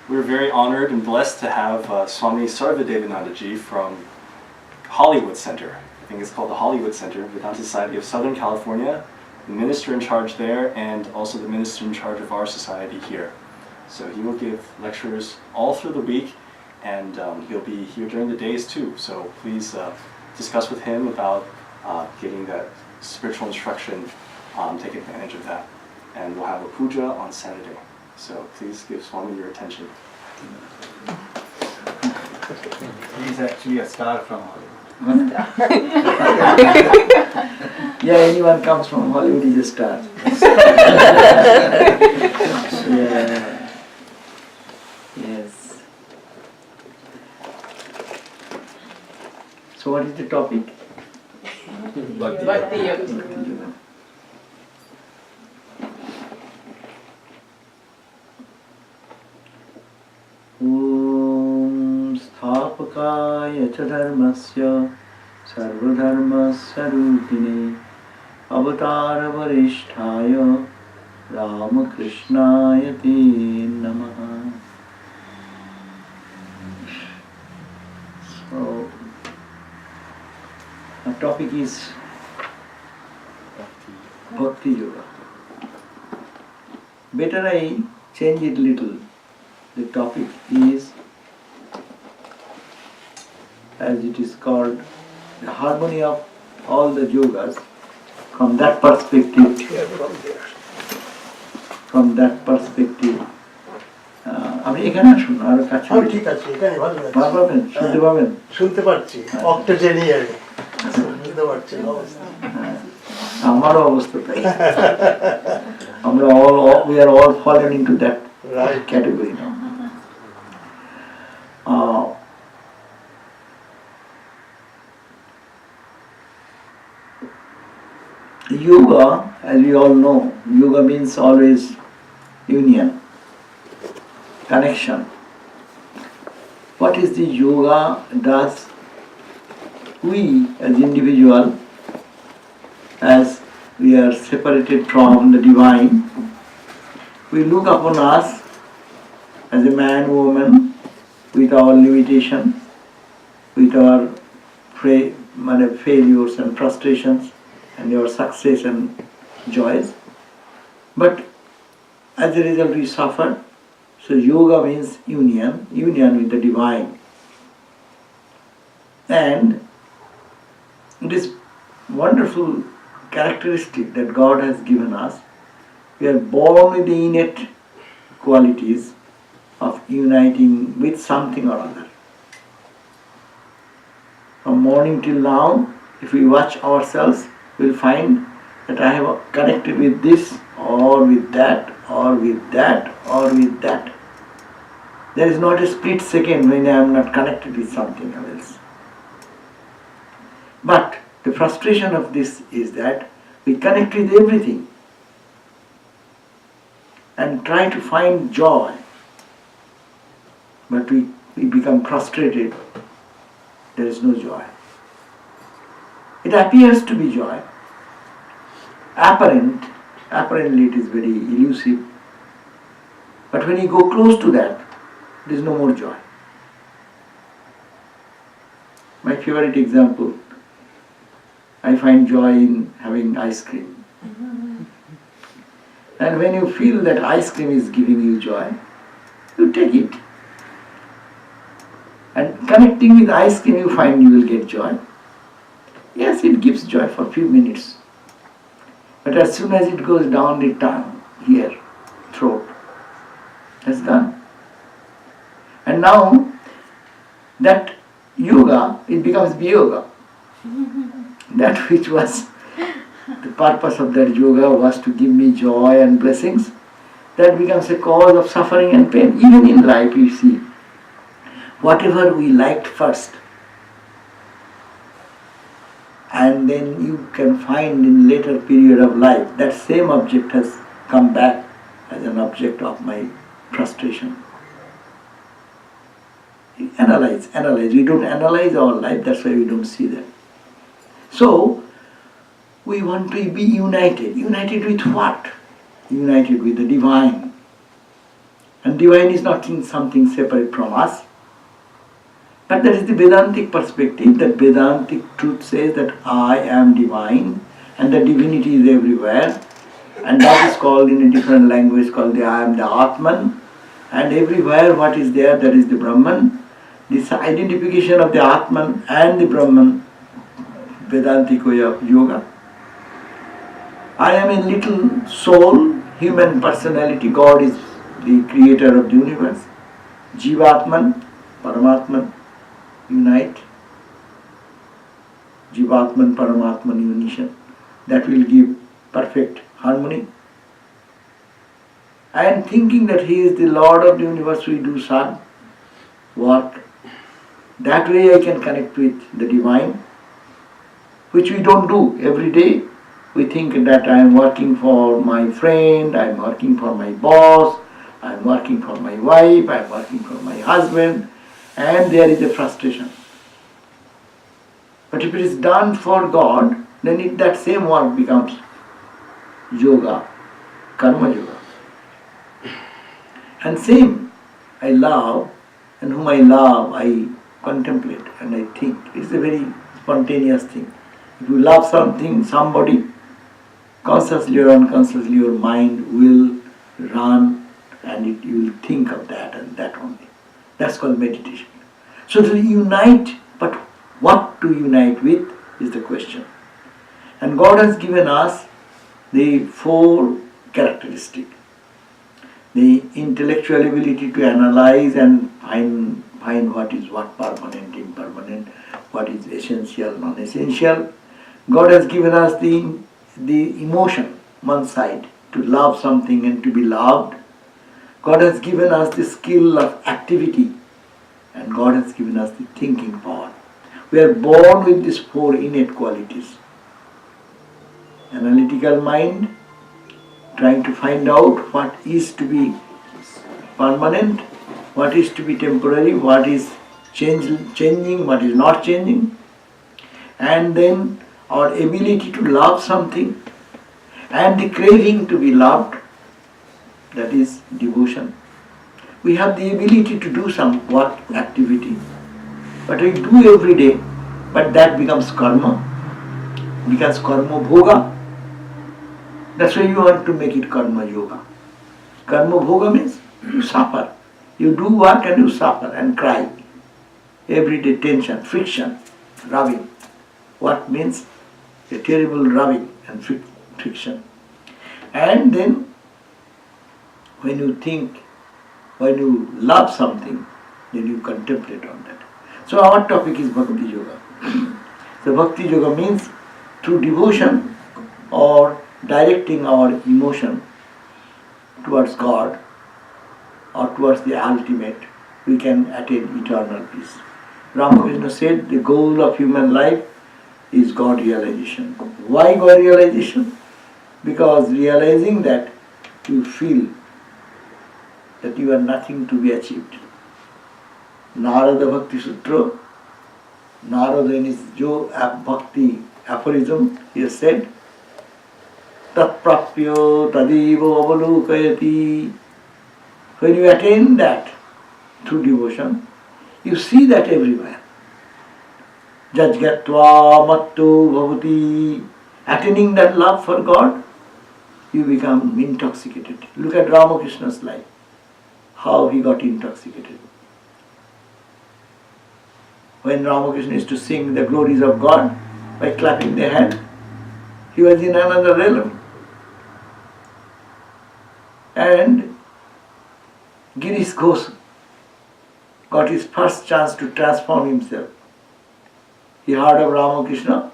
We're very honored and blessed to have Swami Sarvadevananda ji from Hollywood Center. I think it's called the Hollywood Center, Vedanta Society of Southern California, the minister in charge there, and also the minister in charge of our society here. So he will give lectures all through the week, and he'll be here during the days too. So please discuss with him about getting that spiritual instruction, take advantage of that. And we'll have a puja on Saturday. So please give Swami your attention. He's actually a star from Hollywood. Yeah, anyone comes from Hollywood is a star. Yeah. Yes. So what is the topic? Bhakti Yoga. Om Sthapakaya cha dharmasya sarvadharmasya rupine avatara varishtaya Ramakrishnaya te namaha. So, our topic is Bhakti Yoga. Better I change it little. The topic is, as it is called, the harmony of all the yogas from that perspective. From that perspective. আপনি এখানে আসুন আর কাছে ঠিক আছে এখানে ভালো আছে ভালো পাবেন শুনতে পাবেন শুনতে পাচ্ছি অক্টোজেনিয়ার শুনতে পাচ্ছি অবস্থা আমারও অবস্থা তাই আমরা we are all fallen into that category now. Yoga, as we all know, yoga means always union, connection. What is the yoga does? We as individual, as we are separated from the divine, we look upon us as a man, woman, with our limitations, with our failures and frustrations, and your success and joys. But as a result we suffer. So yoga means union with the divine. And it is wonderful characteristic that God has given us. We are born with the innate qualities of uniting with something or other. From morning till now, if we watch ourselves, we will find that I have connected with this or with that or with that or with that. There is not a split second when I am not connected with something else. But the frustration of this is that we connect with everything and try to find joy, but we become frustrated. There is no joy. It appears to be joy. Apparently it is very elusive. But when you go close to that, there is no more joy. My favorite example, I find joy in having ice cream. And when you feel that ice cream is giving you joy, you take it. And connecting with ice cream, you find you will get joy. Yes, it gives joy for a few minutes. But as soon as it goes down the tongue, here, throat, that's gone. And now, that yoga, it becomes viyoga. That which was the purpose of that yoga was to give me joy and blessings, that becomes a cause of suffering and pain. Even in life, you see, whatever we liked first, and then you can find in later period of life that same object has come back as an object of my frustration. Analyze. We don't analyze our life, that's why we don't see that. So, we want to be united. United with what? United with the divine. And divine is not something separate from us. But that is the Vedantic perspective, that Vedantic truth says that I am divine and the divinity is everywhere. And that is called in a different language called the I am the Atman. And everywhere what is there, that is the Brahman. This identification of the Atman and the Brahman, Vedantic way of yoga. I am a little soul, human personality. God is the creator of the universe. Jivatman, Paramatman, unite. Jivatman, Paramatman unison. That will give perfect harmony. And thinking that He is the Lord of the universe, we do some work. That way I can connect with the divine, which we don't do every day. We think that I am working for my friend, I am working for my boss, I am working for my wife, I am working for my husband, and there is a frustration. But if it is done for God, then that same work becomes yoga, karma yoga. And same, I love, and whom I love, I contemplate and I think. It's a very spontaneous thing. If you love something, somebody, consciously or unconsciously your mind will run and you will think of that and that only. That's called meditation. So to unite, but what to unite with is the question. And God has given us the 4 characteristics. The intellectual ability to analyze and find what is what, permanent, impermanent, what is essential, non-essential. God has given us the emotion, one side, to love something and to be loved. God has given us the skill of activity, and God has given us the thinking power. We are born with these 4 innate qualities. Analytical mind, trying to find out what is to be permanent, what is to be temporary, what is changing, what is not changing. And then our ability to love something and the craving to be loved, that is devotion. We have the ability to do some work, activity, but we do every day, but that becomes karma, becomes karma bhoga. That's why you want to make it karma yoga. Karma bhoga means you suffer. You do work and you suffer and cry. Everyday tension, friction, rubbing. What means? A terrible rubbing and friction. And then when you think, when you love something, then you contemplate on that. So our topic is Bhakti Yoga. So Bhakti Yoga means through devotion or directing our emotion towards God or towards the ultimate, we can attain eternal peace. Ramakrishna said the goal of human life is God realization. Why God realization? Because realizing that you feel that you are nothing to be achieved. Narada Bhakti Sutras, Narada in his Bhakti aphorism, he has said, Tat prapyo tadivo avalokayati. When you attain that through devotion, you see that everywhere. Jajgatva matto bhavati. Attaining that love for God, you become intoxicated. Look at Ramakrishna's life, how he got intoxicated. When Ramakrishna used to sing the glories of God by clapping the hand, he was in another realm. And Girish Ghosh got his first chance to transform himself. He heard of Ramakrishna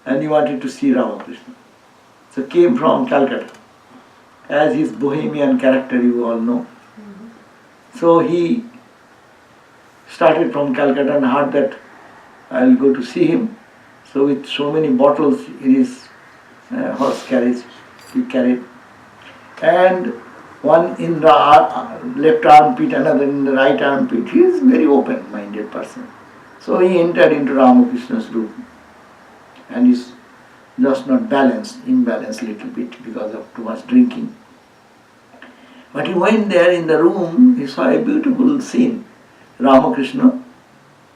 and he wanted to see Ramakrishna. So came from Calcutta. As his bohemian character, you all know. So he started from Calcutta and heard that I will go to see him. So with so many bottles in his horse carriage, he carried. And one in the left armpit, another in the right armpit. He is a very open-minded person. So he entered into Ramakrishna's room and is just not balanced, imbalanced a little bit because of too much drinking. But he went there in the room, he saw a beautiful scene. Ramakrishna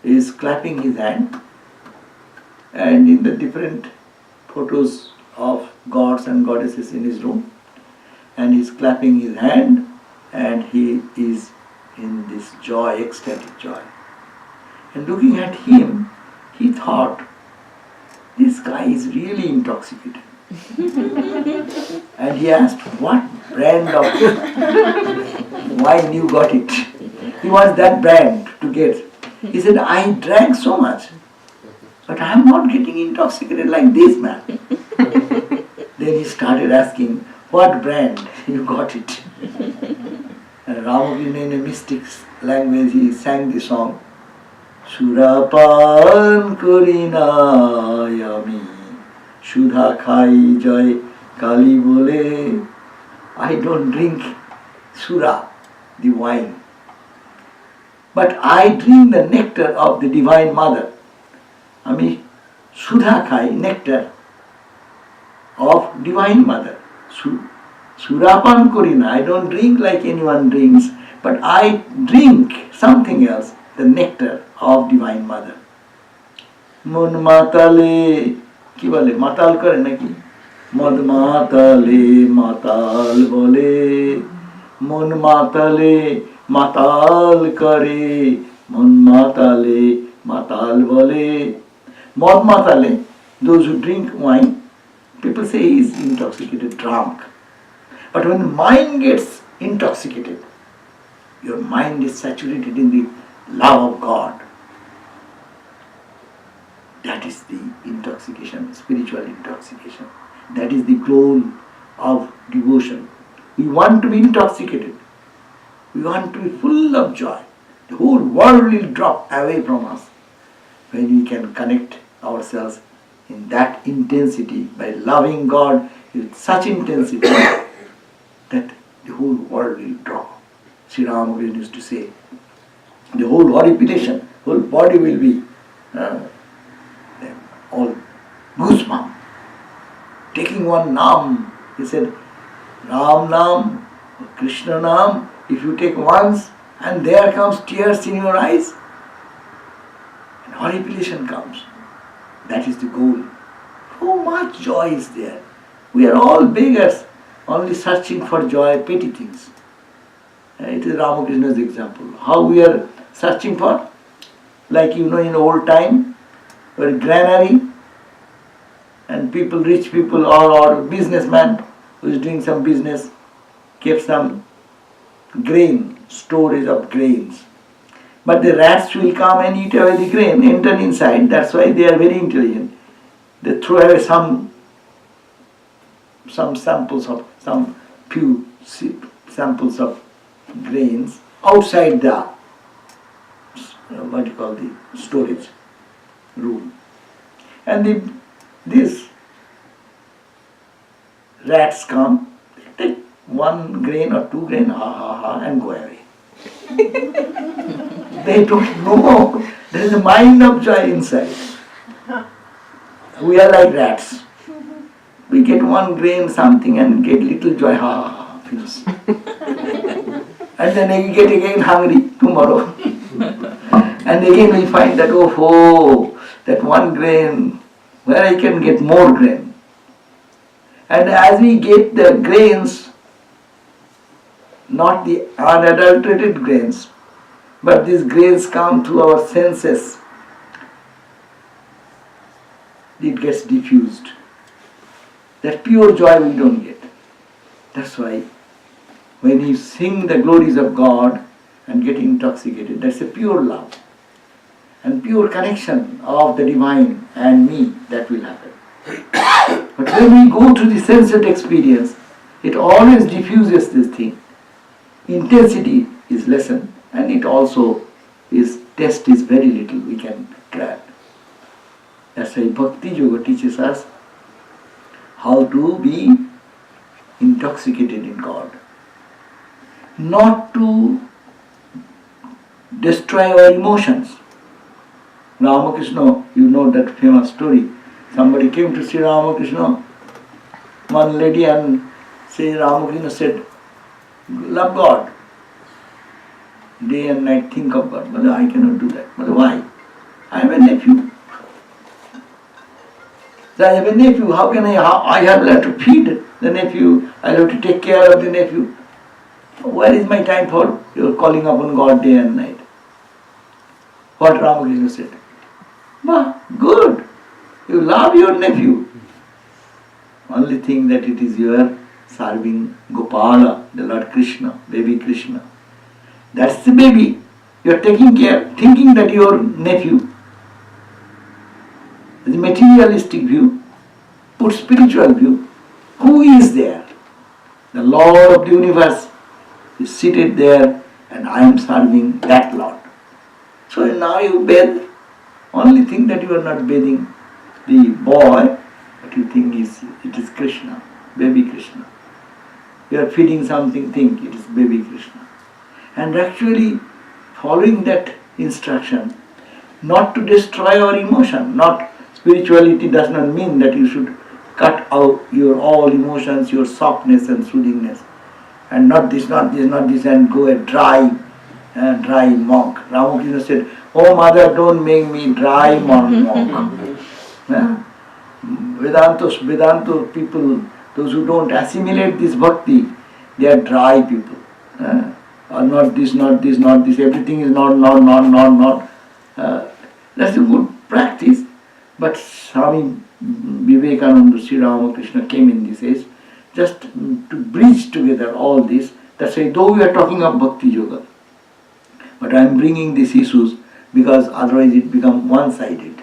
is clapping his hand, and in the different photos of gods and goddesses in his room, and he's clapping his hand, and he is in this joy, ecstatic joy. And looking at him, he thought, this guy is really intoxicated. And he asked, what brand of wine you got it? He wants that brand to get. He said, I drank so much, but I am not getting intoxicated like this man. Then he started asking, what brand you got it? And Ramakrishna, in a mystic language, he sang the song, Surapan Korina Yami Shudha Khai Joy Kali Bole. I don't drink Sura, the wine, but I drink the nectar of the Divine Mother. I mean, Sudha Khai, nectar of Divine Mother. Surapan Korina, I don't drink like anyone drinks, but I drink something else, the nectar of Divine Mother. Mon matale, ki bole, matal kare naki? Mod matale, matal bole. Mon matale, matal kare. Mon matale, matal bole. Mod matale, those who drink wine, people say he is intoxicated, drunk. But when the mind gets intoxicated, your mind is saturated in the love of God. That is the intoxication, spiritual intoxication. That is the goal of devotion. We want to be intoxicated. We want to be full of joy. The whole world will drop away from us when we can connect ourselves in that intensity by loving God with such intensity that the whole world will drop. Sri Ramakrishna used to say, the whole horripilation, whole body will be all goosebump. Taking one Naam, he said, Ram Naam, Krishna Naam, if you take once and there comes tears in your eyes, and horripilation comes. That is the goal. How much joy is there? We are all beggars, only searching for joy, petty things. It is Ramakrishna's example. How we are searching for, like in old time, where granary and people, rich people or businessman who is doing some business, kept some grain, storage of grains. But the rats will come and eat away the grain, enter inside. That's why they are very intelligent. They throw away some samples of, some few samples of grains outside the, the storage room. And these rats come, they take one grain or two grain, and go away. They don't know there is a mind of joy inside. We are like rats. We get one grain something and get little joy, finish. And then we get again hungry tomorrow. And again we find that, that one grain, where I can get more grain. And as we get the grains, not the unadulterated grains, but these grains come to our senses, it gets diffused. That pure joy we don't get. That's why when you sing the glories of God and get intoxicated, that's a pure love and pure connection of the divine and me that will happen. But when we go to the sensate experience, it always diffuses this thing. Intensity is lessened, and it also test is very little we can grab. That's why Bhakti Yoga teaches us how to be intoxicated in God. Not to destroy our emotions. Ramakrishna, you know that famous story. Somebody came to Sri Ramakrishna, one lady, and Sri Ramakrishna said, love God. Day and night think of God. But I cannot do that. But why? I have a nephew. So I have a nephew. How can I have to feed the nephew. I have to take care of the nephew. Where is my time for your calling upon God day and night? What Ramakrishna said. Bah, good. You love your nephew. Only thing that it is you are serving Gopala, the Lord Krishna, baby Krishna. That's the baby. You are taking care, thinking that your nephew. The materialistic view, put spiritual view. Who is there? The Lord of the universe is seated there and I am serving that Lord. So now you bathe. Only thing that you are not bathing the boy, what you think it is Krishna, baby Krishna. You are feeding something, think it is baby Krishna. And actually following that instruction, not to destroy our emotion, not spirituality does not mean that you should cut out your all emotions, your softness and soothingness. And not this, and go a dry monk. Ramakrishna said, "Oh mother, don't make me dry monk." Vedanta people, those who don't assimilate this bhakti, they are dry people. Or not this, everything is not. That's a good practice. But Swami Vivekananda, Sri Ramakrishna came in this age just to bridge together all this. That's why though we are talking of Bhakti Yoga, but I am bringing these issues because otherwise it becomes one-sided.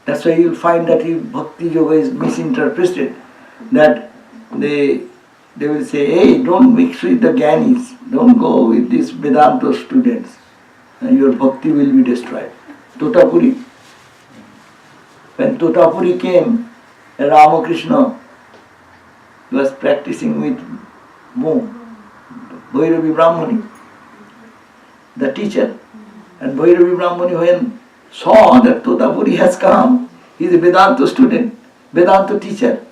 That's why you will find that if Bhakti Yoga is misinterpreted, that they will say, hey, don't mix with the Gyanis, don't go with these Vedanta students, and your Bhakti will be destroyed. Totapuri. When Totapuri came, Ramakrishna was practicing with Bhairavi Brahmani, the teacher. And Bhairavi Brahmani, when saw that Totapuri has come, he is a Vedanta student, Vedanta teacher.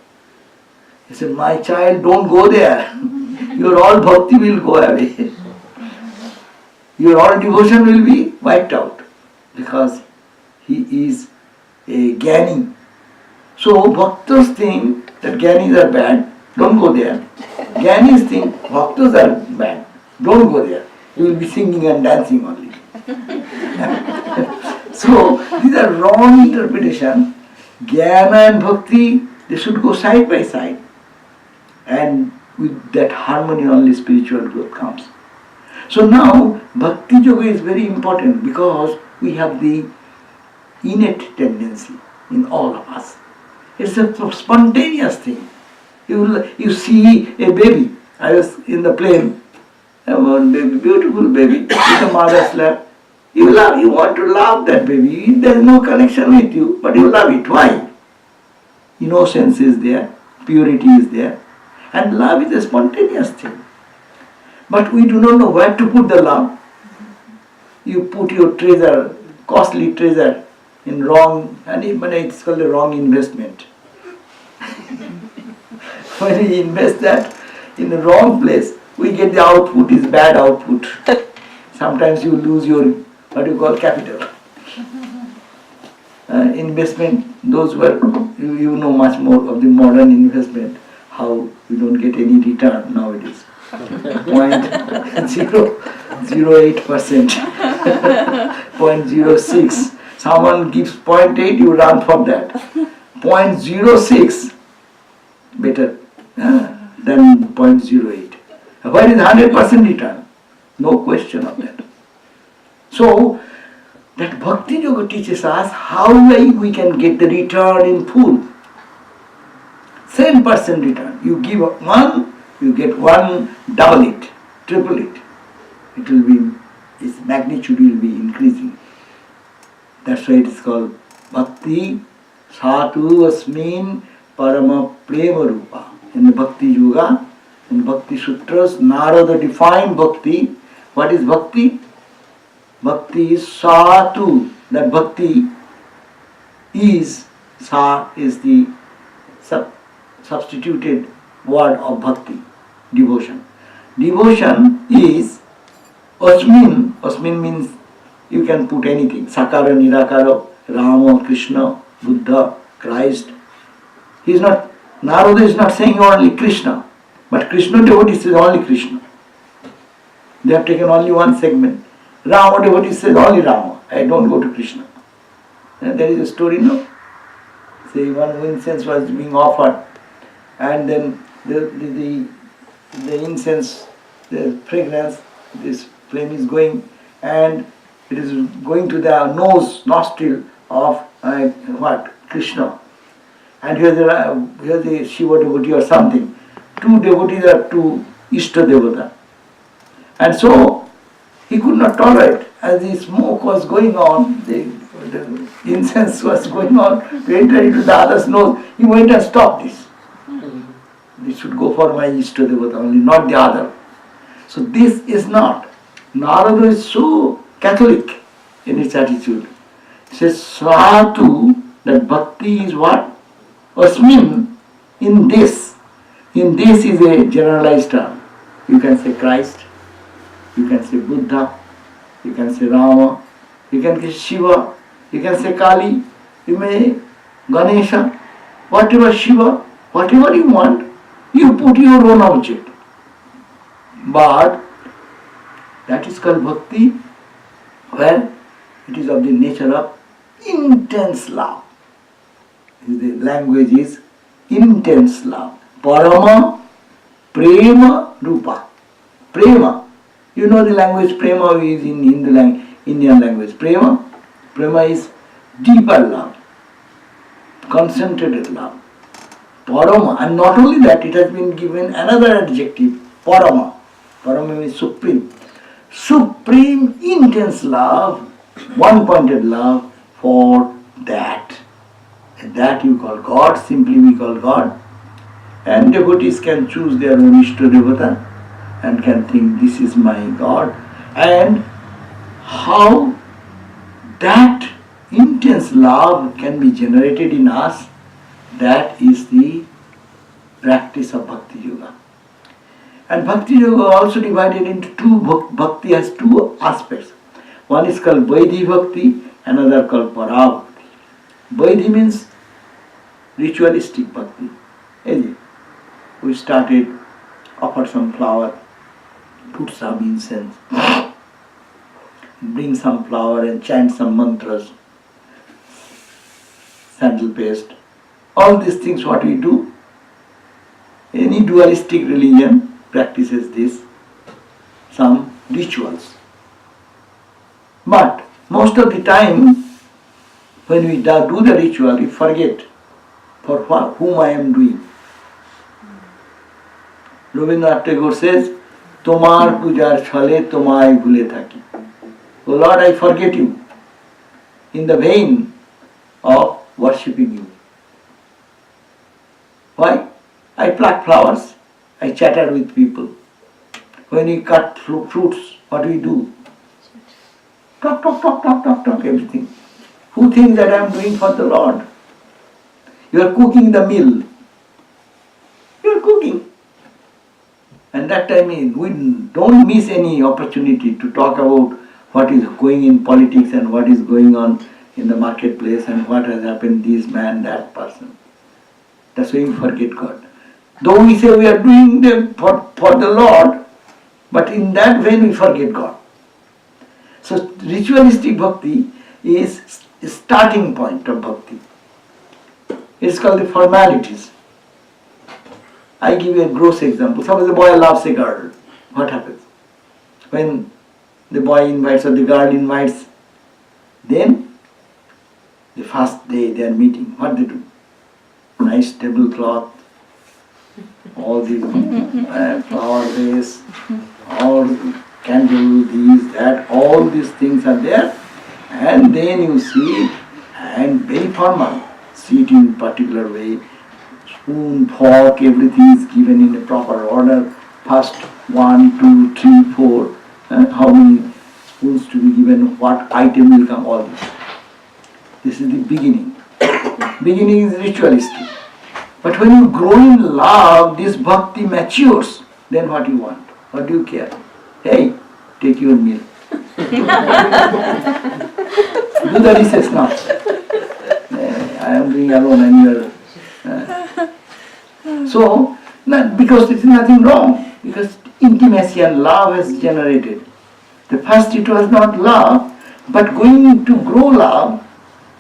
He said, my child, don't go there. Your all bhakti will go away. Your all devotion will be wiped out. Because he is a Gyani. So Bhaktas think that Gyanis are bad, don't go there. Gyanis think Bhaktas are bad, don't go there. You will be singing and dancing only. So these are wrong interpretation. Jnana and Bhakti, they should go side by side. And with that harmony only spiritual growth comes. So now Bhakti Yoga is very important because we have the innate tendency in all of us. It's a spontaneous thing. You see a baby. I was in the plane. One baby, beautiful baby, with a mother's lap. You want to love that baby. There is no connection with you, but you love it. Why? Innocence is there, purity is there, and love is a spontaneous thing. But we do not know where to put the love. You put your treasure, costly treasure, in wrong, and it's called a wrong investment. When we invest that in the wrong place, we get the output is bad output. Sometimes you lose your, capital. Investment, those were, you know much more of the modern investment, how we don't get any return nowadays. 0.08%, 0.06. Someone gives 0.8, you run for that. 0.06, better than 0.08. Where is 100% return? No question of that. So, that Bhakti Yoga teaches us how we can get the return in full. Same percent return. You give one, you get one, double it, triple it. It will be, its magnitude will be increasing. That's why it is called Bhakti Satu Asmin Parama Prema Rupa. In the Bhakti Yoga, in Bhakti Sutras, Narada defined Bhakti. What is Bhakti? Bhakti is Satu. That Bhakti is, Sa is the substituted word of Bhakti, devotion. Devotion is Asmin. Asmin means you can put anything. Sakara, Nirakara, Rama, Krishna, Buddha, Christ. He is not, Narada is not saying only Krishna, but Krishna devotee says only Krishna. They have taken only one segment. Rama devotee says only Rama. I don't go to Krishna. And there is a story, no? Say one incense was being offered, and then the incense, the fragrance, this flame is going, and it is going to the nostril of Krishna. And here the Shiva devotee or something. Two devotees are two Ishta Devata. And so he could not tolerate. As the smoke was going on, the incense was going on to enter into the other's nose, he went and stopped this. This should go for my Ishta Devata only, not the other. So this is not. Narada is so Catholic in its attitude. He says, Swatu, that bhakti is what? Asmin, in this. In this is a generalized term. You can say Christ, you can say Buddha, you can say Rama, you can say Shiva, you can say Kali, you may Ganesha, whatever Shiva, whatever you want, you put your own object. But that is called bhakti, where it is of the nature of intense love. The language is intense love. Parama, prema, rupa. Prema. You know the language prema is in Indian language. Prema is deeper love, concentrated love. Parama, and not only that, it has been given another adjective, parama. Parama means supreme. Supreme, intense love, one-pointed love for that. And that you call God, simply we call God. And devotees can choose their own Ishta Devata and can think this is my God. And how that intense love can be generated in us, that is the practice of Bhakti Yoga. And Bhakti Yoga also divided into two. Bhakti has two aspects. One is called Vaidhi Bhakti, another called Para-bhakti. Vaidhi means ritualistic Bhakti. We started, offer some flower, put some incense, bring some flower and chant some mantras, sandal paste. All these things what we do. Any dualistic religion practices this, some rituals. But most of the time, when we do the ritual, we forget for whom I am doing. Rabindranath Tagore says, Tomar pujar chhale tomai bhule thaki. Oh Lord, I forget you in the vein of worshipping you. Why? I pluck flowers, I chatter with people. When we cut fruits, what do we do? Talk, everything. Who thinks that I am doing for the Lord? You are cooking the meal. You are cooking. And that time we don't miss any opportunity to talk about what is going in politics and what is going on in the marketplace and what has happened, this man, that person. That's why we forget God. Though we say we are doing them for the Lord, but in that vein we forget God. So ritualistic bhakti is a starting point of bhakti. It's called the formalities. I give you a gross example. Suppose a boy loves a girl. What happens? When the boy invites or the girl invites, then the first day they are meeting, what they do? Nice tablecloth, all the flower vase, all candle, these, that, all these things are there. And then you see, and very formal, sit in particular way, spoon, fork, everything is given in a proper order. First 1, 2, 3, 4, how many spoons to be given, what item will come, all this. This is the beginning. Beginning is ritualistic. But when you grow in love, this bhakti matures, then what you want? What do you care? Hey, take your meal. Do the recess now. I am doing alone and you are. So, because it is nothing wrong. Because intimacy and love has generated. The first it was not love, but going to grow love,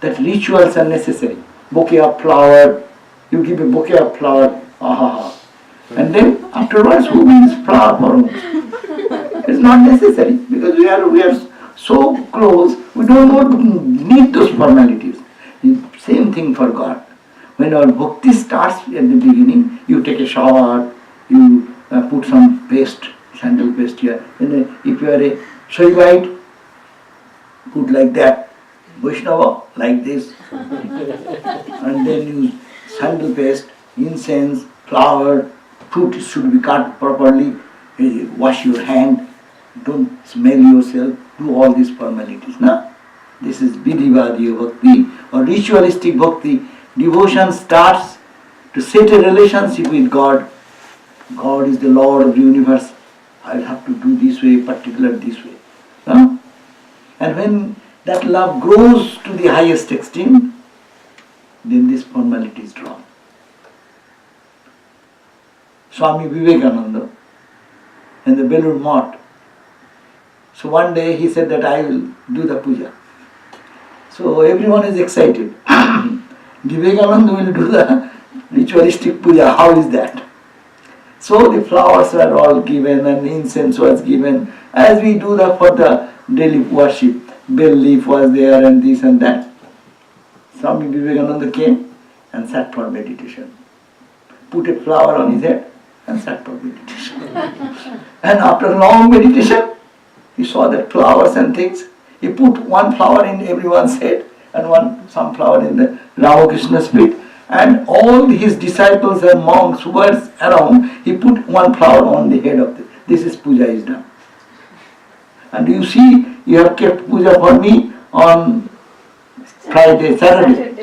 that rituals are necessary. Bouquet of flower, you give a bouquet of flower, and then afterwards who brings flower for whom? It's not necessary because we are so close, we don't need those formalities. Same thing for God. When our bhakti starts at the beginning, you take a shower, you put some paste, sandal paste here. And if you are a Shaivite, put like that. Vaishnava, like this. And then use sandal paste, incense, flower, fruit should be cut properly, wash your hand, don't smell yourself, do all these formalities. No? This is Vidhivadiya Bhakti or ritualistic Bhakti. Devotion starts to set a relationship with God. God is the Lord of the universe. I'll have to do this way, particular this way. No? And when that love grows to the highest extent, then this formality is drawn. Swami Vivekananda in the Belur Math. So one day he said that I will do the puja. So everyone is excited. Vivekananda will do the ritualistic puja. How is that? So the flowers were all given and incense was given as we do for the daily worship. Bell leaf was there and this and that. Swami Vivekananda came and sat for meditation. Put a flower on his head and sat for meditation. And after long meditation, he saw that flowers and things. He put one flower in everyone's head and some flower in the Ramakrishna's feet. And all his disciples and monks who were around, he put one flower on the head of them. This is puja is done. And you see, you have kept puja for me on Friday, Saturday.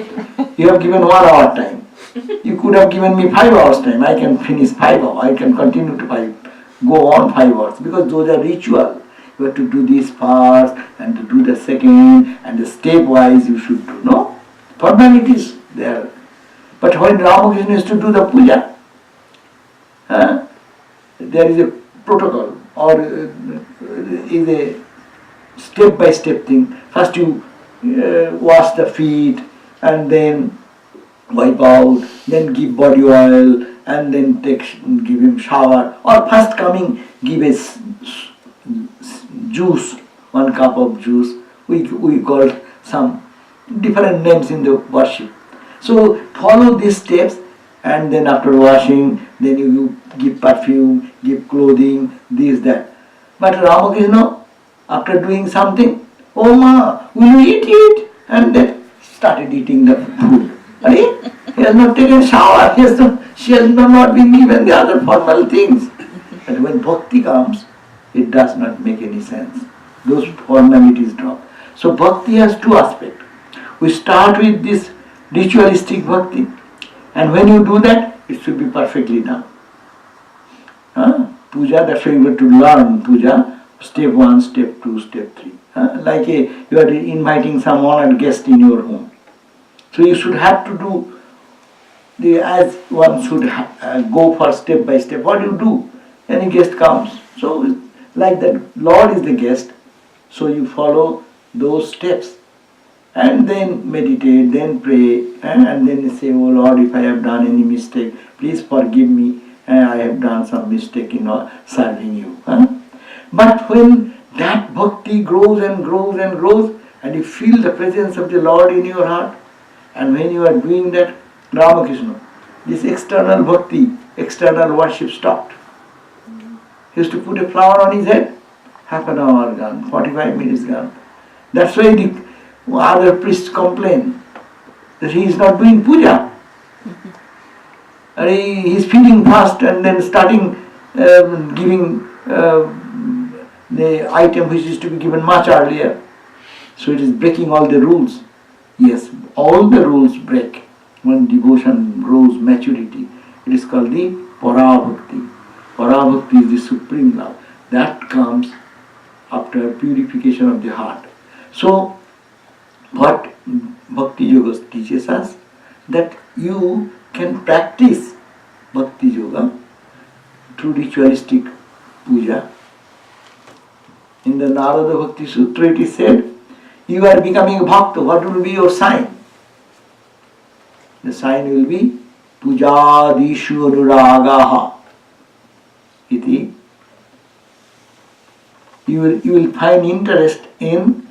You have given 1 hour time. You could have given me 5 hours time. I can finish 5 hours. I can continue to go on 5 hours. Because those are ritual. You have to do this first and to do the second and the stepwise you should do. No? Formalities there. But when Ramakrishna used to do the puja, there is a protocol or is a step-by-step thing. First you wash the feet and then wipe out, then give body oil and then give him shower. Or first coming give a juice, 1 cup of juice. We call some different names in the worship. So follow these steps and then after washing, then you give perfume, give clothing, this, that. But Ramakrishna, after doing something, oh ma, will you eat it? And then started eating the food. Right? He has not taken shower, she has not been given the other formal things. But when bhakti comes, it does not make any sense. Those formalities drop. So bhakti has 2 aspects. We start with this ritualistic bhakti, and when you do that, it should be perfectly done. Puja, that's why you have to learn puja, step 1, step 2, step 3. Like you are inviting some honored guest in your home. So you should have to do, as one should go for step by step. What do you do? Any guest comes. So like that, Lord is the guest, so you follow those steps. And then meditate, then pray, and then say, oh Lord, if I have done any mistake, please forgive me, I have done some mistake in serving you. But when that bhakti grows and grows and grows, and you feel the presence of the Lord in your heart, and when you are doing that, Ramakrishna, this external bhakti, external worship stopped. He used to put a flower on his head, half an hour gone, 45 minutes gone. That's why the other priests complain that he is not doing puja. And he is feeding fast and then starting giving the item which is to be given much earlier. So it is breaking all the rules. Yes, all the rules break when devotion grows maturity. It is called the Para-bhakti. Para-bhakti is the supreme love. That comes after purification of the heart. So, what Bhakti Yoga teaches us, that you can practice Bhakti Yoga through ritualistic puja. In the Narada Bhakti Sutra it is said, you are becoming a bhakta, what will be your sign? The sign will be pujadishu anuragaha iti. You will find interest in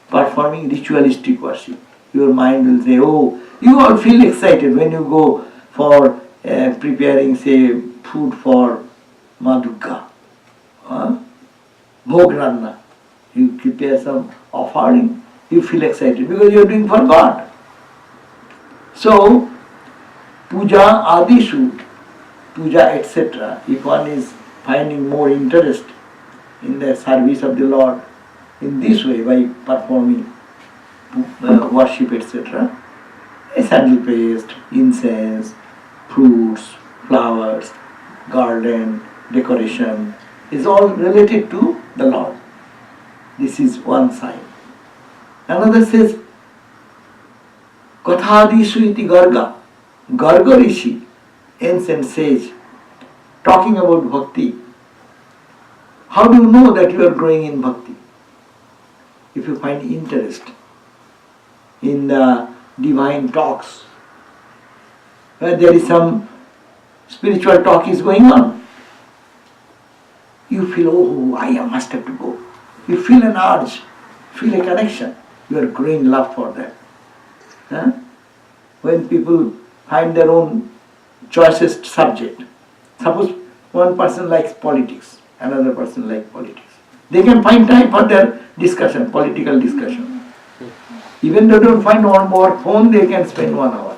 performing ritualistic worship. Your mind will say, oh, you all feel excited when you go for preparing, say, food for Madhukka, Bhogranna. You prepare some offering, you feel excited because you are doing for God. So, puja adishu, puja etc., if one is finding more interest in the service of the Lord in this way by performing worship etc., a sandal paste, incense, fruits, flowers, garden, decoration is all related to the Lord. This is one sign. Another says, Kathadishu iti garga. Garga Rishi, ancient sage, talking about bhakti. How do you know that you are growing in bhakti? If you find interest in the divine talks, where there is some spiritual talk is going on, you feel, oh, I must have to go. You feel an urge, feel a connection. You are growing love for that. Huh? When people find their own choicest subject, suppose one person likes politics, another person likes politics, they can find time for their discussion, political discussion. Even though they don't find on board phone, they can spend 1 hour.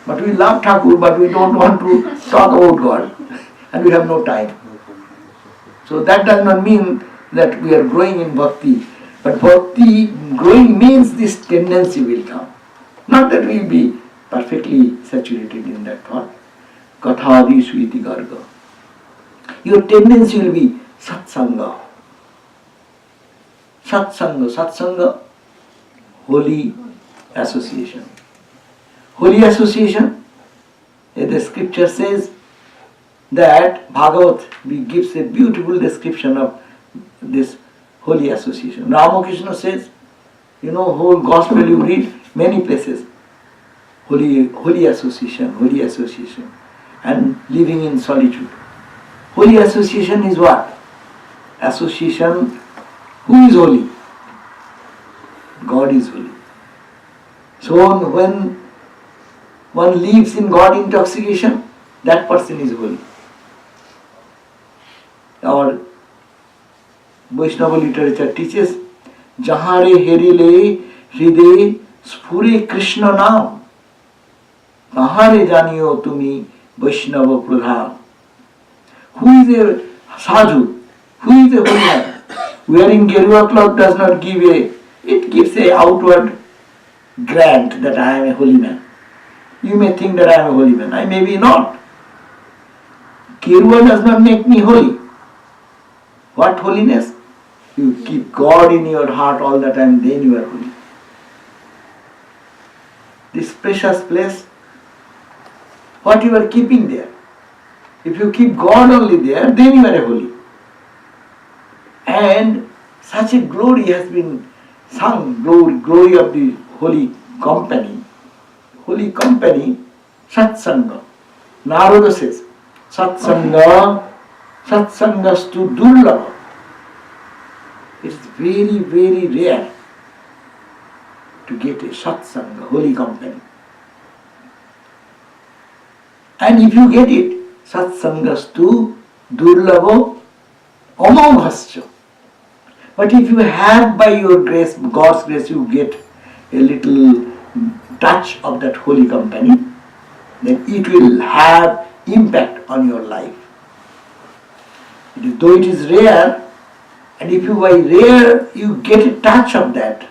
But we love Thakur, but we don't want to talk about God, and we have no time. So that does not mean that we are growing in bhakti, but bhakti growing means this tendency will come. Not that we will be perfectly saturated in that thought. Kathadishu iti garga. Your tendency will be satsanga. Satsanga, holy association. Holy association, the scripture says that Bhagavatam gives a beautiful description of this holy association. Ramakrishna says, whole gospel you read many places, holy association, and living in solitude. Holy association is what? Association, who is holy? God is holy. So when one lives in God intoxication, that person is holy. Our Vaishnava literature teaches, Jahare herile hriday sphure Krishna naam, Kahare janiyo tumi Vaishnava pradhan. Who is a sadhu? Who is a holy man? Wearing Gerua cloth does not give it gives a outward grant that I am a holy man. You may think that I am a holy man. I may be not. Gerua does not make me holy. What holiness? You keep God in your heart all the time, then you are holy. This precious place, what you are keeping there? If you keep God only there, then you are a holy. And such a glory has been sung, glory of the holy company. Holy company, satsanga. Narada says, satsangastu durlava. It is very, very rare to get a satsanga, holy company. And if you get it, satsangastu durlavo amoghascha. But if you have by your grace, God's grace, you get a little touch of that holy company, then it will have impact on your life. Though it is rare, and if you by rare you get a touch of that,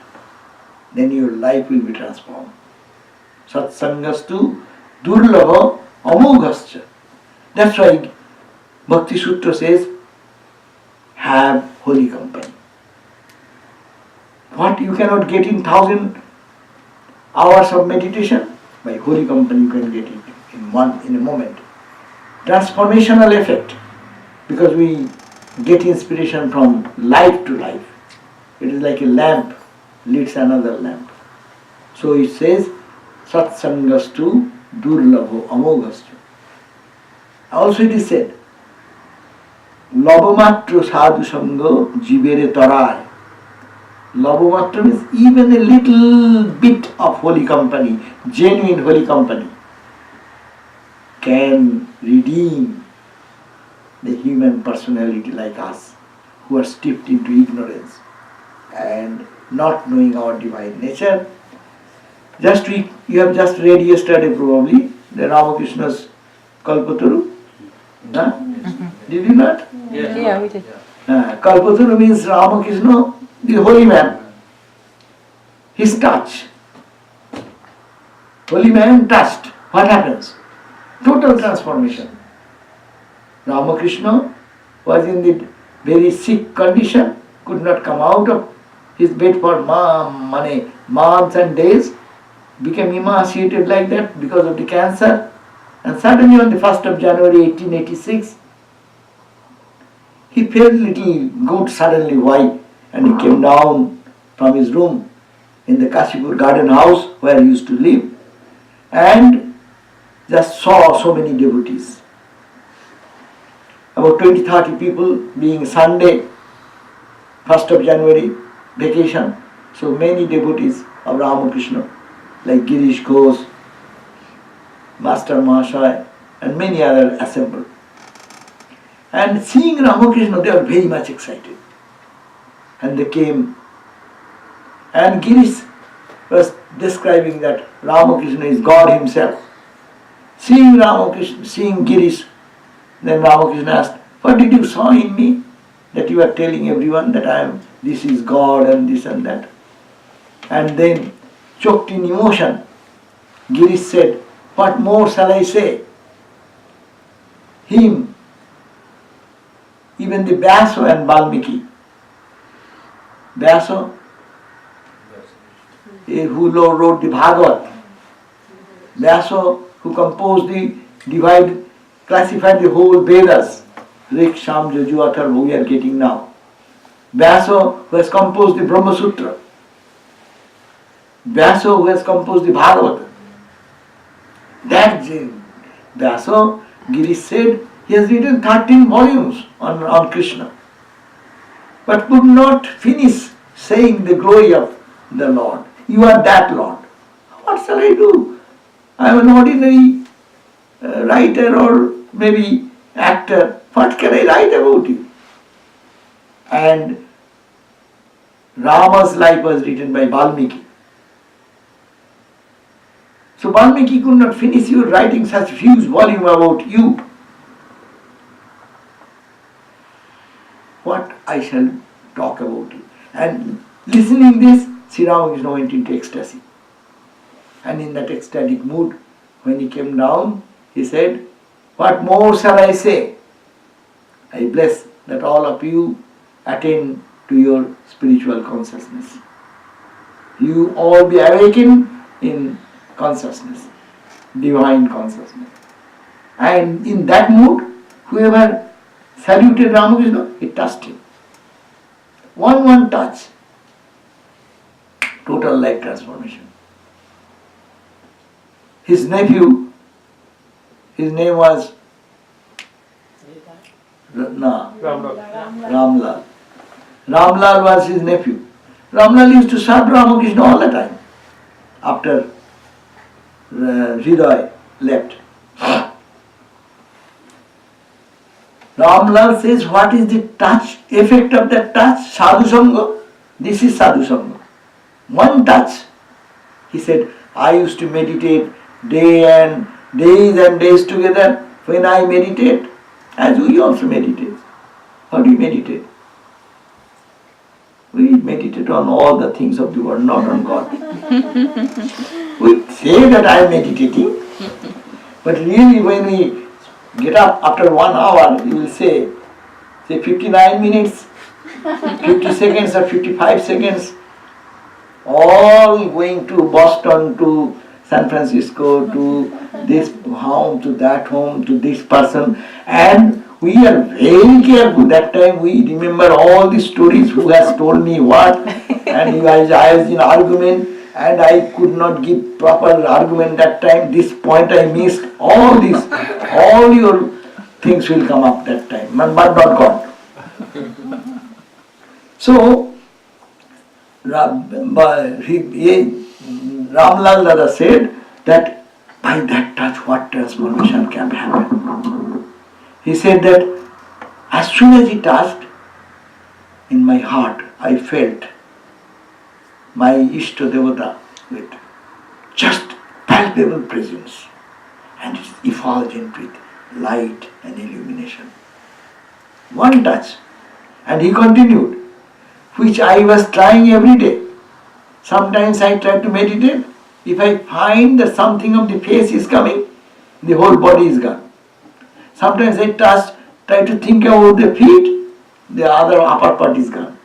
then your life will be transformed. Satsangastu durlava amoghascha. That's why Bhakti Sutra says, have holy company. What you cannot get in 1,000 hours of meditation, by holy company you can get it in a moment. Transformational effect, because we get inspiration from life to life. It is like a lamp leads another lamp. So it says, Satsangastu Durlabho Amogastu. Also it is said, Labhamatra sadhu sangha jivere tarai. Labhamatra means even a little bit of holy company, genuine holy company, can redeem the human personality like us, who are steeped into ignorance and not knowing our divine nature. You have just read yesterday probably the Ramakrishna's Kalpataru. Huh? Did you not? Yeah, we did. Kalpataru means Ramakrishna, the holy man. His touch. Holy man touched. What happens? Total transformation. Ramakrishna was in the very sick condition, could not come out of his bed for months and days, became emaciated like that because of the cancer, and suddenly on the 1st of January 1886, he felt little good suddenly. Why? And he came down from his room in the Kashipur garden house where he used to live, and just saw so many devotees. About 20-30 people, being Sunday, 1st of January, vacation. So many devotees of Ramakrishna, like Girish Ghosh, Master Mahashaya, and many others assembled. And seeing Ramakrishna, they were very much excited. And they came. And Girish was describing that Ramakrishna is God himself. Seeing Ramakrishna, seeing Girish, then Ramakrishna asked, what did you saw in me that you are telling everyone that this is God and this and that? And then, choked in emotion, Girish said, what more shall I say? Him, even the Vyasa and Valmiki. Vyasa, who wrote the Bhagavatam. Vyasa, who composed classified the whole Vedas, Rik, Sham, Jaju, Atharva, we are getting now. Vyasa, who has composed the Brahma Sutra. Vyasa, who has composed the Bhagavatam. That Vyasa, Girish said, he has written 13 volumes on Krishna, but could not finish saying the glory of the Lord. You are that Lord. What shall I do? I am an ordinary writer or maybe actor. What can I write about you? And Rama's life was written by Valmiki. So Valmiki could not finish your writing such huge volume about you. What I shall talk about you. And listening this, Sri Ramakrishna went into ecstasy. And in that ecstatic mood, when he came down, he said, what more shall I say? I bless that all of you attain to your spiritual consciousness. You all be awakened in consciousness, divine consciousness. And in that mood, whoever saluted Ramakrishna, it touched him. One touch, total life transformation. His nephew, his name was Ramlal. Ramlal was his nephew. Ramlal used to serve Ramakrishna all the time after Hriday left. Ramlal says, what is the touch, effect of that touch? Sadhu Sangha. This is Sadhu Sangha. One touch. He said, I used to meditate days and days together. When I meditate, as we also meditate. How do you meditate? We meditate on all the things of the world, not on God. We say that I am meditating, but really when we get up after 1 hour, you will say 59 minutes, 50 seconds or 55 seconds, all going to Boston, to San Francisco, to this home, to that home, to this person, and we are very careful. That time we remember all the stories, who has told me what, and I was in argument and I could not give proper argument that time. This point I missed. All this, all your things will come up that time, but not God. So, Ramlal Dada said that by that touch what transformation can happen. He said that as soon as he touched, in my heart I felt my Ishta Devata with just palpable presence, and it's effulgent with light and illumination. One touch. And he continued, which I was trying every day. Sometimes I try to meditate. If I find that something of the face is coming, the whole body is gone. Sometimes I try to think about the feet, the other upper part is gone.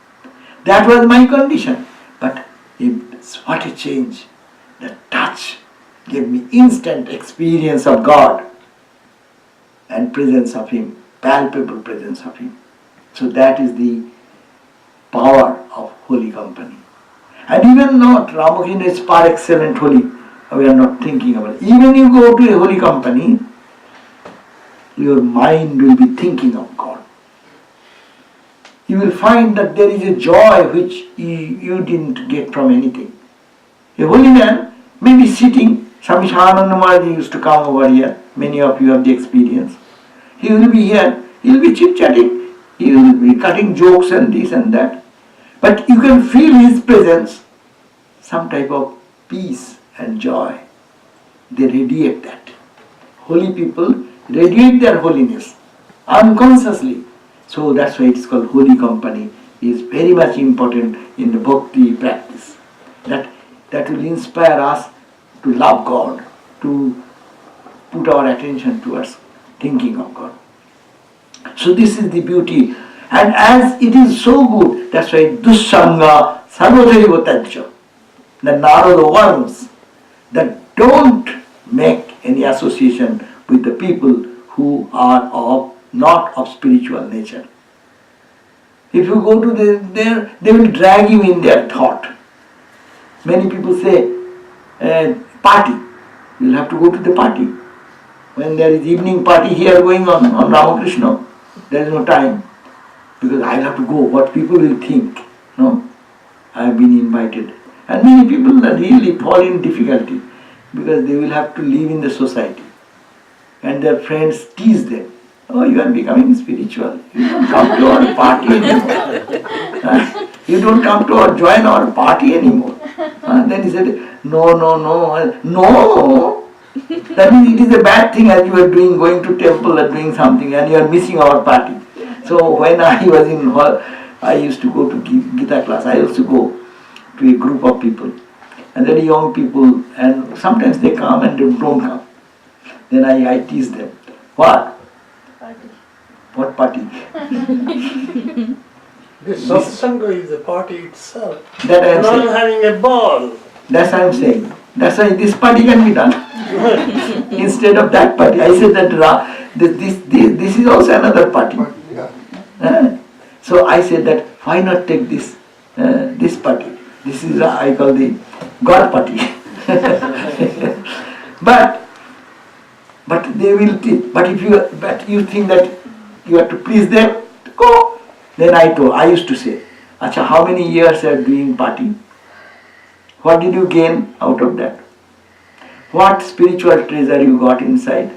That was my condition. But what a change. The touch gave me instant experience of God and presence of Him, palpable presence of Him. So that is the power of holy company. And even not, Ramakrishna is par excellent holy, we are not thinking about it. Even you go to a holy company, your mind will be thinking of God. You will find that there is a joy which you didn't get from anything. A holy man may be sitting, Swami Sarvadevananda Maharaj used to come over here, many of you have the experience. He will be here, he will be chit-chatting, he will be cutting jokes and this and that. But you can feel his presence, some type of peace and joy. They radiate that. Holy people radiate their holiness unconsciously. So that's why it's called holy company. It is very much important in the bhakti practice. That will inspire us to love God, to put our attention towards thinking of God. So this is the beauty. And as it is so good, that's why dussanga sarvadaiva tajya. The Narada warns that don't make any association with the people who are not of spiritual nature. If you go to there, they will drag you in their thought. Many people say, party. You will have to go to the party. When there is evening party here going on Ramakrishna, there is no time. Because I have to go, what people will think. No? I have been invited. And many people really fall in difficulty because they will have to live in the society. And their friends tease them. Oh, you are becoming spiritual. You don't come to our party anymore. You don't come to join our party anymore. Then he said, no. That means it is a bad thing as you are going to temple or doing something and you are missing our party. So when I was in hall, I used to go to Gita class. I used to go to a group of people. And then young people, and sometimes they come and they don't come. Then I tease them. What? Party. What party? This satsanga is a party itself. That I am Now saying. I'm having a ball. That's what I am saying. That's why this party can be done. Instead of that party. I said that this is also another party. So I said that why not take this party? This is I call the God party. but they will but if you think that you have to please them, go. Then I used to say, Acha, how many years are doing party? What did you gain out of that? What spiritual treasure you got inside?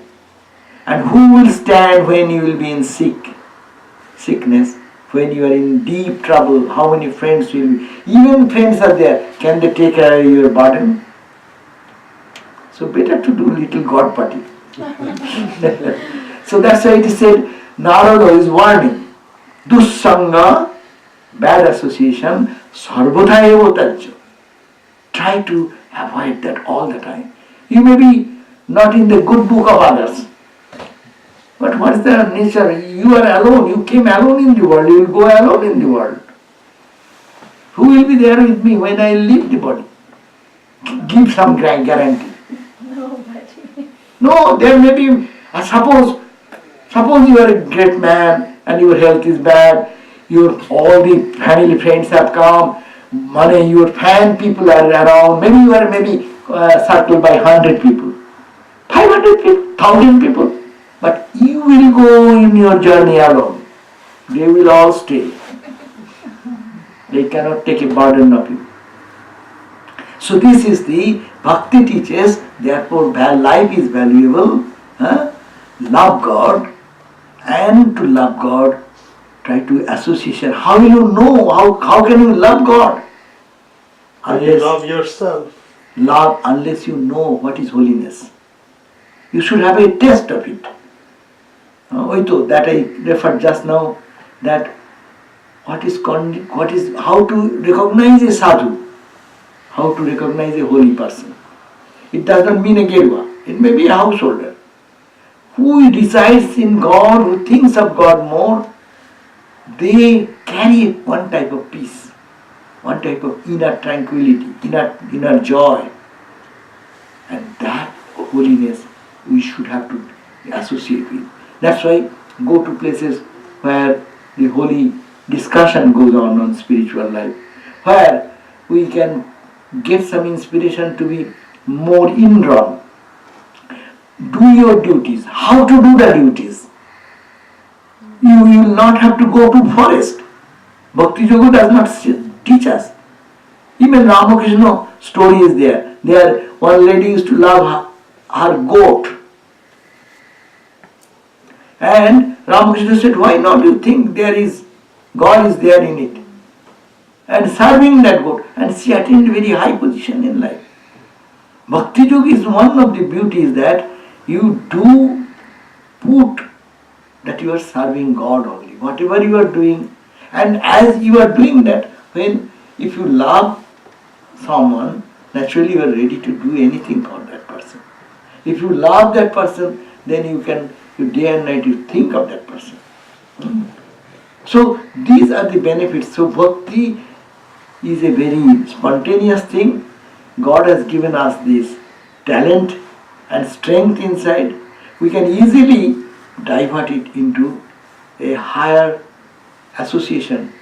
And who will stand when you will be in sickness, when you are in deep trouble? How many friends will be? Even friends are there. Can they take care of your burden? So better to do little God party. So that's why it is said, Narada is warning. Dussanga, bad association, sarvada eva tajya. Try to avoid that all the time. You may be not in the good book of others, But what is the nature? You are alone. You came alone in the world. You will go alone in the world. Who will be there with me when I leave the body? Give some guarantee. Nobody. No, there may be, suppose you are a great man and your health is bad, all the family friends have come, money, your fan people are around, maybe you are circled by 100 people, 500 people, 1,000 people, but you will go in your journey alone. They will all stay. They cannot take a burden of you. So this is the bhakti teaches, therefore life is valuable. Love God, and to love God, try to association. How will you know? How can you love God? You love yourself. Love unless you know what is holiness. You should have a taste of it. That I referred just now, that how to recognize a sadhu, how to recognize a holy person. It does not mean a gerwa. It may be a householder who resides in God, who thinks of God more. They carry one type of peace, one type of inner tranquility, inner joy, and that holiness we should have to associate with. That's why go to places where the holy discussion goes on spiritual life, where we can get some inspiration to be more indrawn. Do your duties. How to do the duties? You will not have to go to forest. Bhakti Yoga does not teach us. Even Ramakrishna story is there. There one lady used to love her goat. And Ramakrishna said, why not you think God is there in it? And serving that goat. And she attained very high position in life. Bhakti Yoga is one of the beauties that you do put that you are serving God only. Whatever you are doing, and as you are doing that, if you love someone, naturally you are ready to do anything for that person. If you love that person, then you day and night you think of that person. So these are the benefits. So bhakti is a very spontaneous thing. God has given us this talent and strength inside. We can easily divert it into a higher association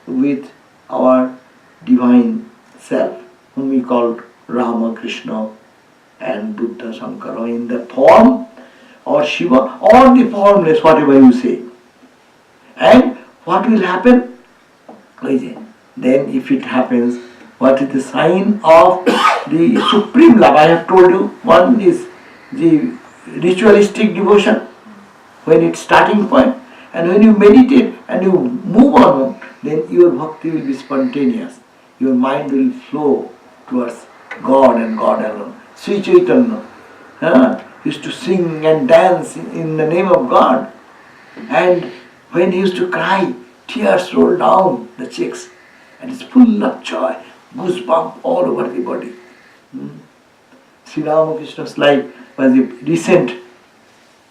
with our divine self, whom we call Rama, Krishna and Buddha, Shankara, in the form or Shiva or the formless, whatever you say. And what will happen? Then if it happens, what is the sign of the supreme love? I have told you, one is the ritualistic devotion, when it's starting point, and when you meditate and you move on, then your bhakti will be spontaneous. Your mind will flow towards God and God alone. Sri Chaitanya used to sing and dance in the name of God. And when he used to cry, tears roll down the cheeks, and it's full of joy, goosebumps all over the body. Sri Ramakrishna's life was a recent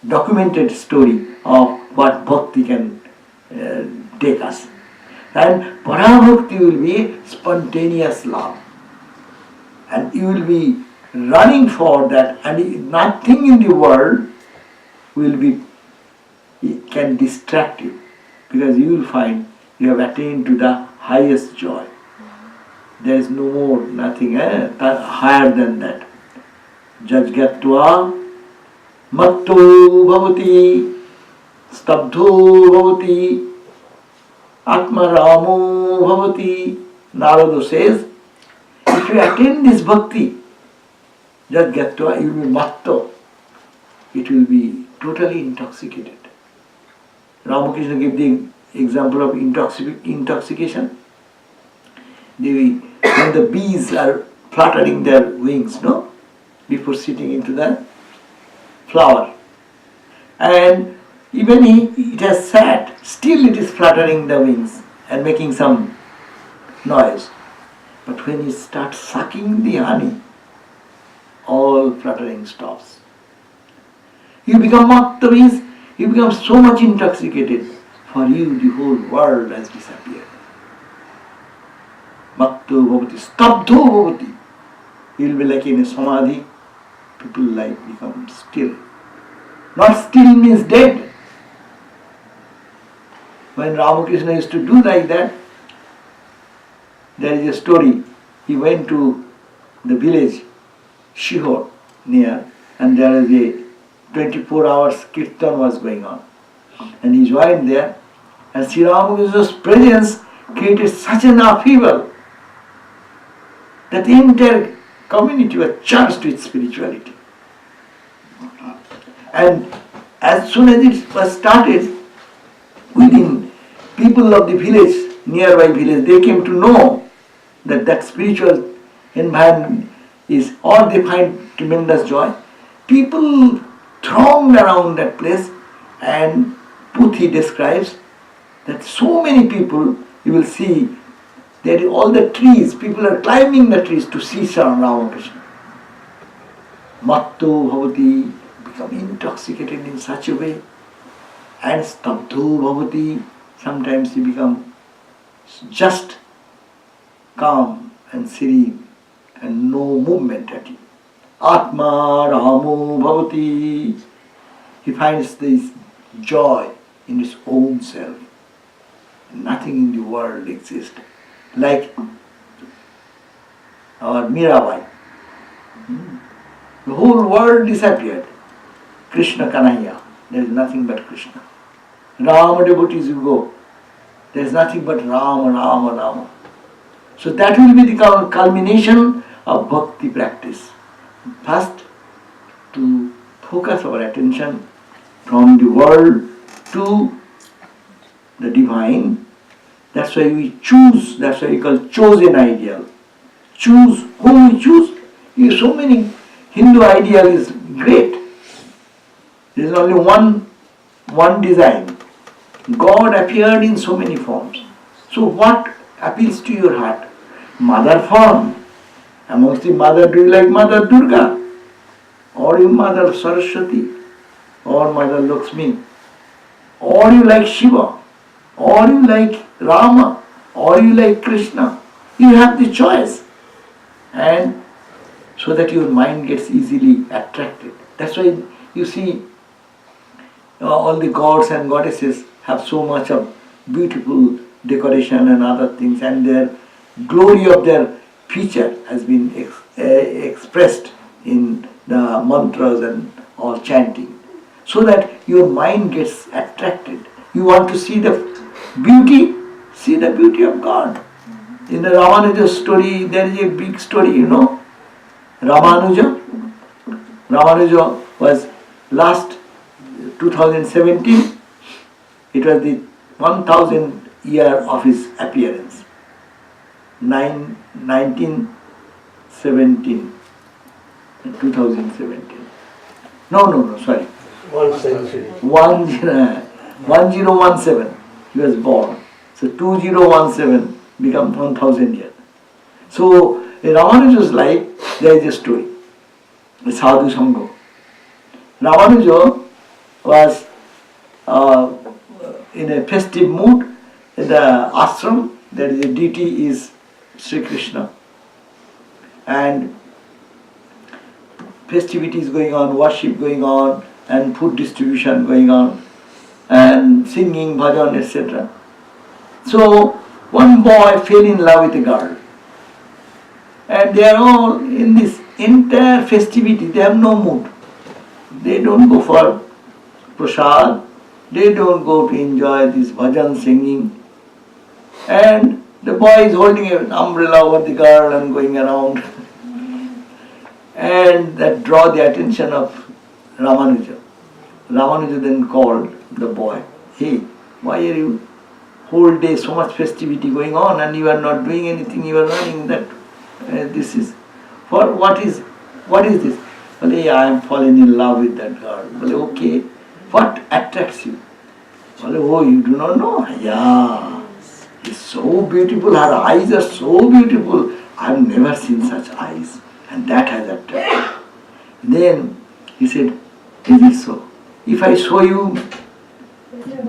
documented story of what bhakti can take us. And para-bhakti will be spontaneous love. And you will be running for that, and nothing in the world can distract you, because you will find you have attained to the highest joy. There is no more, nothing higher than that. Jajgatva matto bhavati stabdho bhavati atmaramo bhavati. Narada says, if you attain this bhakti, Jajgatva, you will be matto. It will be totally intoxicated. Ramakrishna gave the example of intoxication. When the bees are fluttering their wings, before sitting into the flower. And even it has sat, still it is fluttering the wings and making some noise. But when you start sucking the honey, all fluttering stops. You become matta, means You become so much intoxicated, for you the whole world has disappeared. Matto bhavati, stabdho bhavati. You will be like in a samadhi, people like become still. Not still means dead. When Ramakrishna used to do like that, there is a story. He went to the village, Shihor, near, and there is a 24 hours kirtan was going on. And he joined there, and Sri Ramakrishna's presence created such an upheaval that the entire community was charged with spirituality. And as soon as it was started, within people of the village, nearby village, they came to know that that spiritual environment is, or they find tremendous joy. People thronged around that place, and Puthi describes that so many people, you will see, there is all the trees, people are climbing the trees to see Sri Ramakrishna. Matto bhavati, become intoxicated in such a way, and stabdho bhavati, sometimes you become just calm and serene and no movement at you. Atma Ramo bhavati, he finds this joy in his own self. Nothing in the world exists. Like our Mirabai. The whole world disappeared. Krishna Kanhaiya, there is nothing but Krishna. Rama devotees you go, there is nothing but Rama, Rama, Rama. So that will be the culmination of bhakti practice. First, to focus our attention from the world to the divine. That's why we choose, that's why we call chosen ideal. Choose whom we choose. So many Hindu ideal is great. There is only one design. God appeared in so many forms. So what appeals to your heart? Mother form. Amongst the mother, do you like Mother Durga? Or you Mother Saraswati? Or Mother Lakshmi? Or you like Shiva? Or you like Rama? Or you like Krishna? You have the choice. And so that your mind gets easily attracted. That's why you see all the gods and goddesses have so much of beautiful decoration and other things, and their glory of their feature has been expressed in the mantras and all chanting, so that your mind gets attracted. You want to see the beauty of God. In the Ramanuja story, there is a big story, you know. Ramanuja was last 2017, it was the 1000th year of his appearance. 1917, 2017. No, sorry. 1 century. 1017, he was born. So 2017 become 1000 years. So in Ramanuja's life, there is a story. The Sadhu Sangha. Ramanuja was in a festive mood in the ashram. There is a deity is Sri Krishna, and festivities going on, worship going on, and food distribution going on, and singing, bhajan, etc. So one boy fell in love with a girl, and they are all in this entire festivity. They have no mood. They don't go for prasad. They don't go to enjoy this bhajan singing. And the boy is holding an umbrella over the girl and going around. And that draw the attention of Ramanuja. Ramanuja then called the boy, "Hey, why are you whole day so much festivity going on and you are not doing anything, you are running that, this is, for what is this?" Well, I am falling in love with that girl. Well, okay, what attracts you? Well, oh, you do not know? Yeah, it's so beautiful, her eyes are so beautiful. I have never seen such eyes, and that has attracted. Then he said, "Is it so? If I show you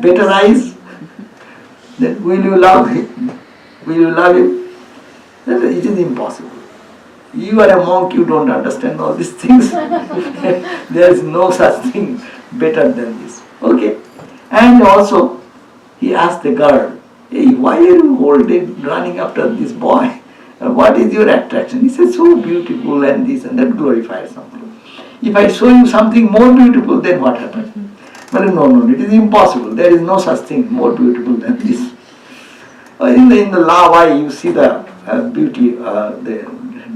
better eyes, then will you love him? Will you love him? Then it is impossible. You are a monk, you don't understand all these things. There is no such thing better than this. Okay. And also, he asked the girl, hey, why are you all day running after this boy? What is your attraction? He said, so beautiful and this and that, glorifies something. If I show you something more beautiful, then what happens? Well, no, it is impossible. There is no such thing more beautiful than this. In the lava, you see the beauty, the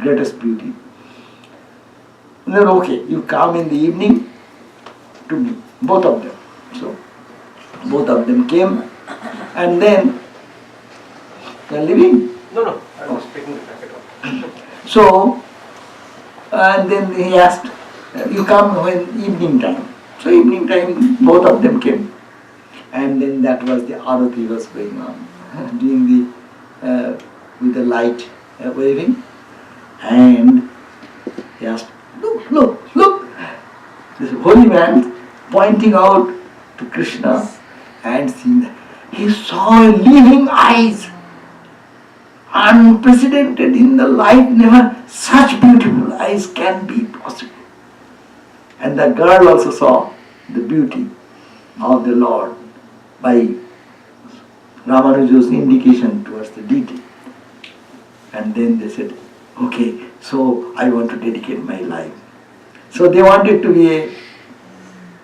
greatest beauty. And then, okay, you come in the evening to me, both of them. So, both of them came, and then they are leaving. No, I was taking the packet off. So, and then he asked, you come when evening time. So evening time, both of them came. And then that was the arati was going on, doing the, with the light waving. And he asked, look. This holy man pointing out to Krishna and seeing that. He saw living eyes, unprecedented in the life, never such beautiful eyes can be possible. And the girl also saw the beauty of the Lord by Ramanuja's indication towards the deity. And then they said, okay, so I want to dedicate my life. So they wanted to be a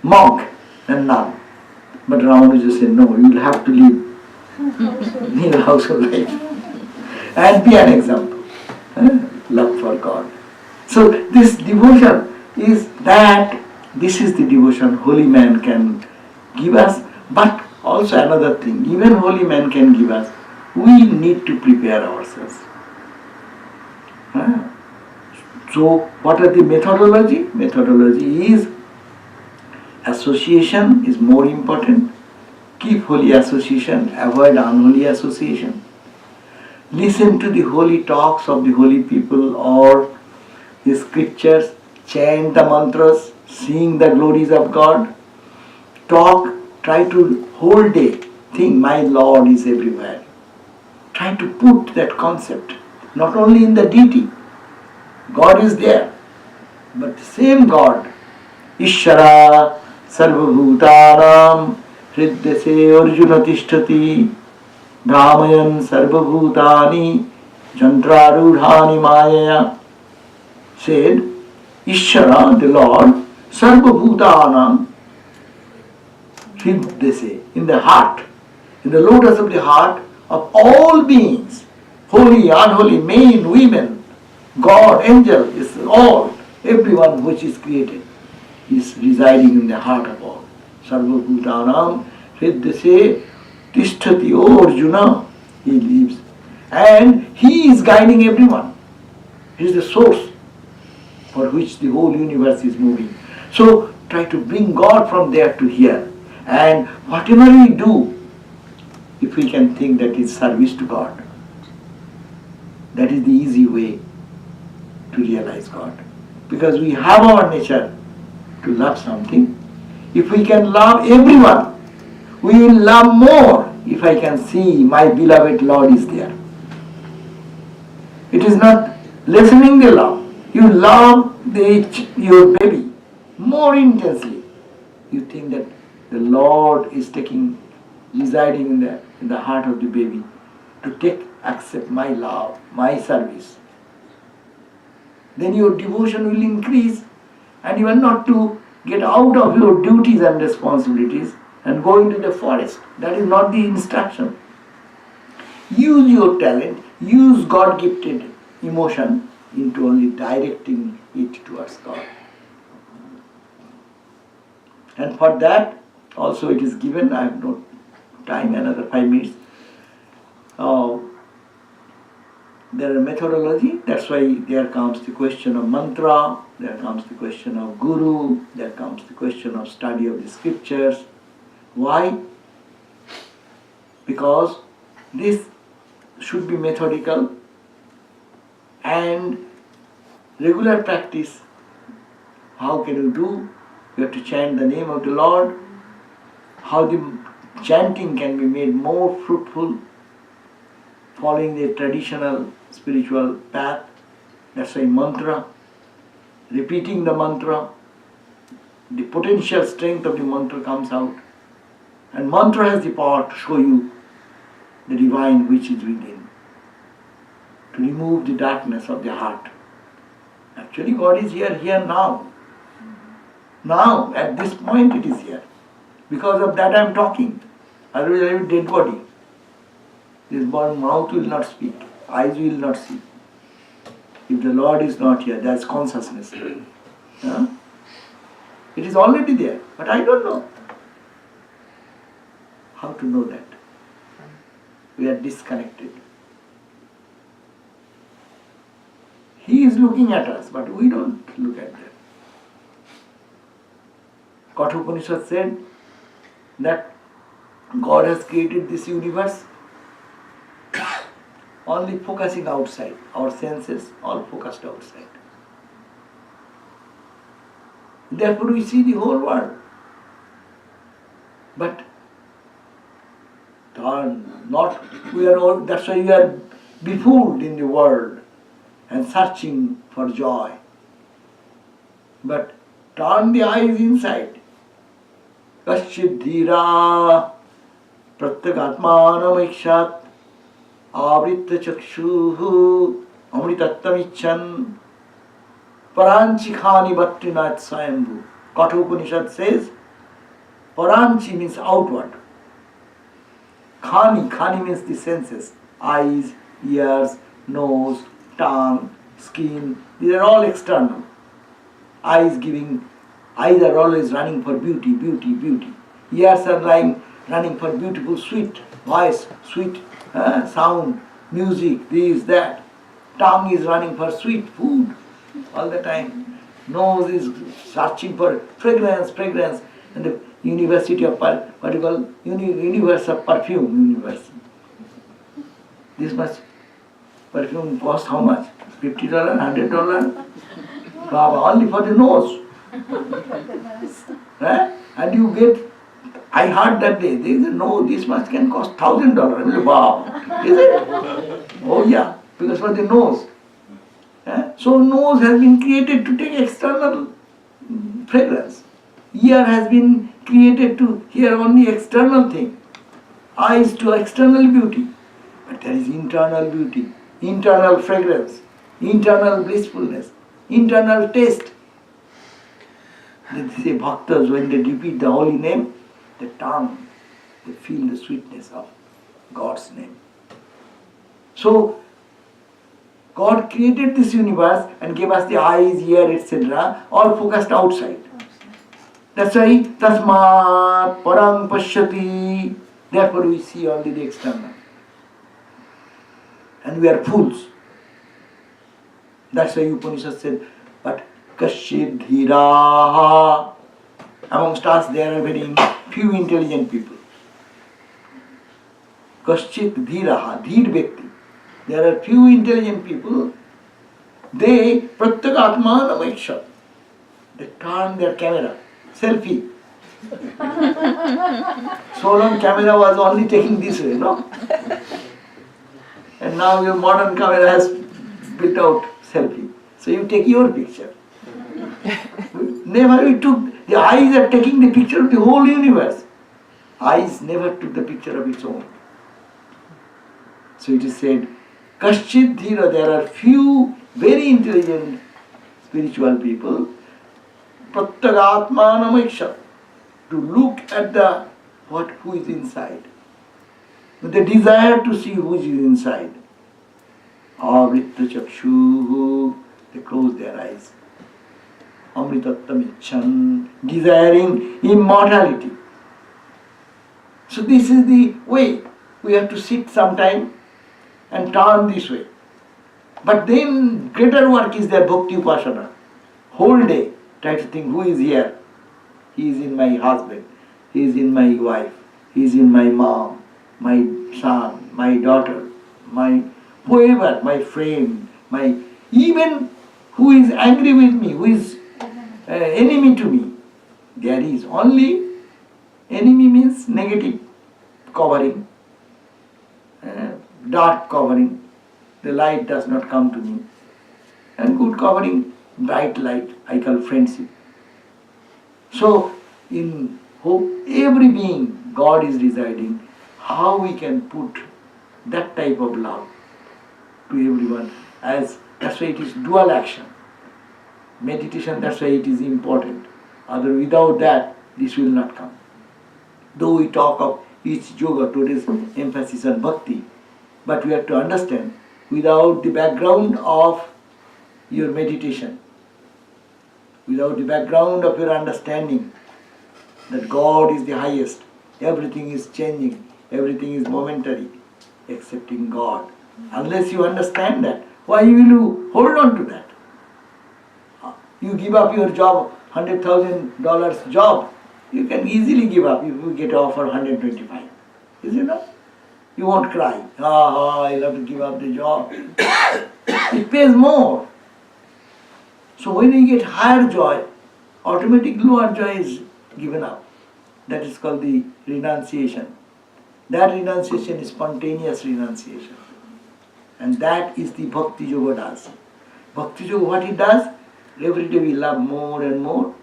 monk and nun. But Ramanuja said, no, you will have to live in a household life and be an example. Love for God. So this devotion is that, this is the devotion holy man can give us, but also another thing, even holy man can give us, we need to prepare ourselves. So what are the methodology? Methodology is association is more important. Keep holy association, avoid unholy association. Listen to the holy talks of the holy people or the scriptures, chant the mantras, sing the glories of God. Talk, try to whole day think my Lord is everywhere. Try to put that concept not only in the deity, God is there, but the same God, Ishvara Sarvabhutanam Hridyase Arjuna Tishtati Brahmayan Sarvabhutani Jantrarudhani Mayaya, said, Ishvara, the Lord, Sarvabhutanam Hridyase, in the heart, in the lotus of the heart of all beings, holy, unholy, men, women, God, angel, is all, everyone which is created is residing in the heart of all. Sarvabhutanam Hridyase Tishtati, O Arjuna, he lives. And he is guiding everyone. He is the source for which the whole universe is moving. So try to bring God from there to here. And whatever we do, if we can think that is service to God, that is the easy way to realize God. Because we have our nature to love something. If we can love everyone, we will love more if I can see my beloved Lord is there. It is not lessening the love. You love your baby more intensely. You think that the Lord is residing in the heart of the baby to accept my love, my service. Then your devotion will increase, and you are not to get out of your duties and responsibilities and go into the forest. That is not the instruction. Use your talent, use God-gifted emotion into only directing it towards God. And for that, also it is given, I have no time, another 5 minutes. There are methodology, that's why there comes the question of mantra, there comes the question of guru, there comes the question of study of the scriptures. Why? Because this should be methodical and regular practice. How can you do? You have to chant the name of the Lord. How the chanting can be made more fruitful, following the traditional spiritual path. That's why mantra, repeating the mantra, the potential strength of the mantra comes out. And mantra has the power to show you the divine which is within, to remove the darkness of the heart. Actually God is here now. Now, at this point it is here. Because of that I am talking. Otherwise I am a dead body. This mouth will not speak, eyes will not see. If the Lord is not here, there is consciousness. Huh? It is already there, but I don't know. How to know that? We are disconnected. He is looking at us, but we don't look at them. Kathopanishad said that God has created this universe only focusing outside. Our senses all focused outside. Therefore we see the whole world. But that's why we are befooled in the world and searching for joy. But turn the eyes inside. Kaschid dhira pratyagaatmanam ikshat avritta chakshuhu amritattamichan paranchi khani bhatrinat swayambhu. Kathopanishad says paranchi means outward. Khani means the senses. Eyes, ears, nose, tongue, skin. These are all external. Eyes are always running for beauty, beauty, beauty. Ears are running for beautiful, sweet voice, sweet sound, music, this, that. Tongue is running for sweet food all the time. Nose is searching for fragrance. And the university of universe of perfume universe. This much perfume costs how much? $50, $100? Baba, only for the nose. And you get, I heard that day, they said, no, this much can cost $1,000. I mean, wow. Is it? Oh yeah, because for the nose. So nose has been created to take external fragrance. Ear has been created to hear only external thing. Eyes to external beauty. But there is internal beauty, internal fragrance, internal blissfulness, internal taste. They say bhaktas, when they repeat the holy name, the tongue, they feel the sweetness of God's name. So, God created this universe and gave us the eyes, ear, etc., all focused outside. That's why tasmat parang pashyati. Therefore we see only the external. And we are fools. That's why Upanishad said, but kaschid dhiraha. Amongst us there are very few intelligent people. Kaschid dhiraha, dhir bhakti. There are few intelligent people. They pratyagaatmanam ikshat. They turn their camera. Selfie. So long camera was only taking this way, no? And now your modern camera has built out selfie. So you take your picture. Never we took, the eyes are taking the picture of the whole universe. Eyes never took the picture of its own. So it is said, Kaschid dhira, there are few very intelligent spiritual people, pratyagaatmanam ikshat, to look at who is inside. They desire to see who is inside. Avritta chakshuhu, they close their eyes. Amritattamichan, desiring immortality. So this is the way. We have to sit sometime and turn this way. But then greater work is their bhakti upasana. Whole day try to think who is here. He is in my husband, he is in my wife, he is in my mom, my son, my daughter, my whoever, my friend, even who is angry with me, who is enemy to me. There is only, enemy means negative covering, dark covering, the light does not come to me. And good covering, bright light, I call friendship. So, in every being, God is residing. How we can put that type of love to everyone, that's why it is dual action. Meditation, that's why it is important. Without that, this will not come. Though we talk of each yoga, today's emphasis on bhakti, but we have to understand, without the background of your meditation, without the background of your understanding that God is the highest, everything is changing, everything is momentary, excepting God. Unless you understand that, why will you hold on to that? You give up your job, $100,000 job, you can easily give up if you get offer 125. Is it not? You won't cry. I'll have to give up the job. It pays more. So when you get higher joy, automatic lower joy is given up. That is called the renunciation. That renunciation is spontaneous renunciation. And that is the Bhakti Yoga does. Bhakti Yoga, what it does? Every day we love more and more,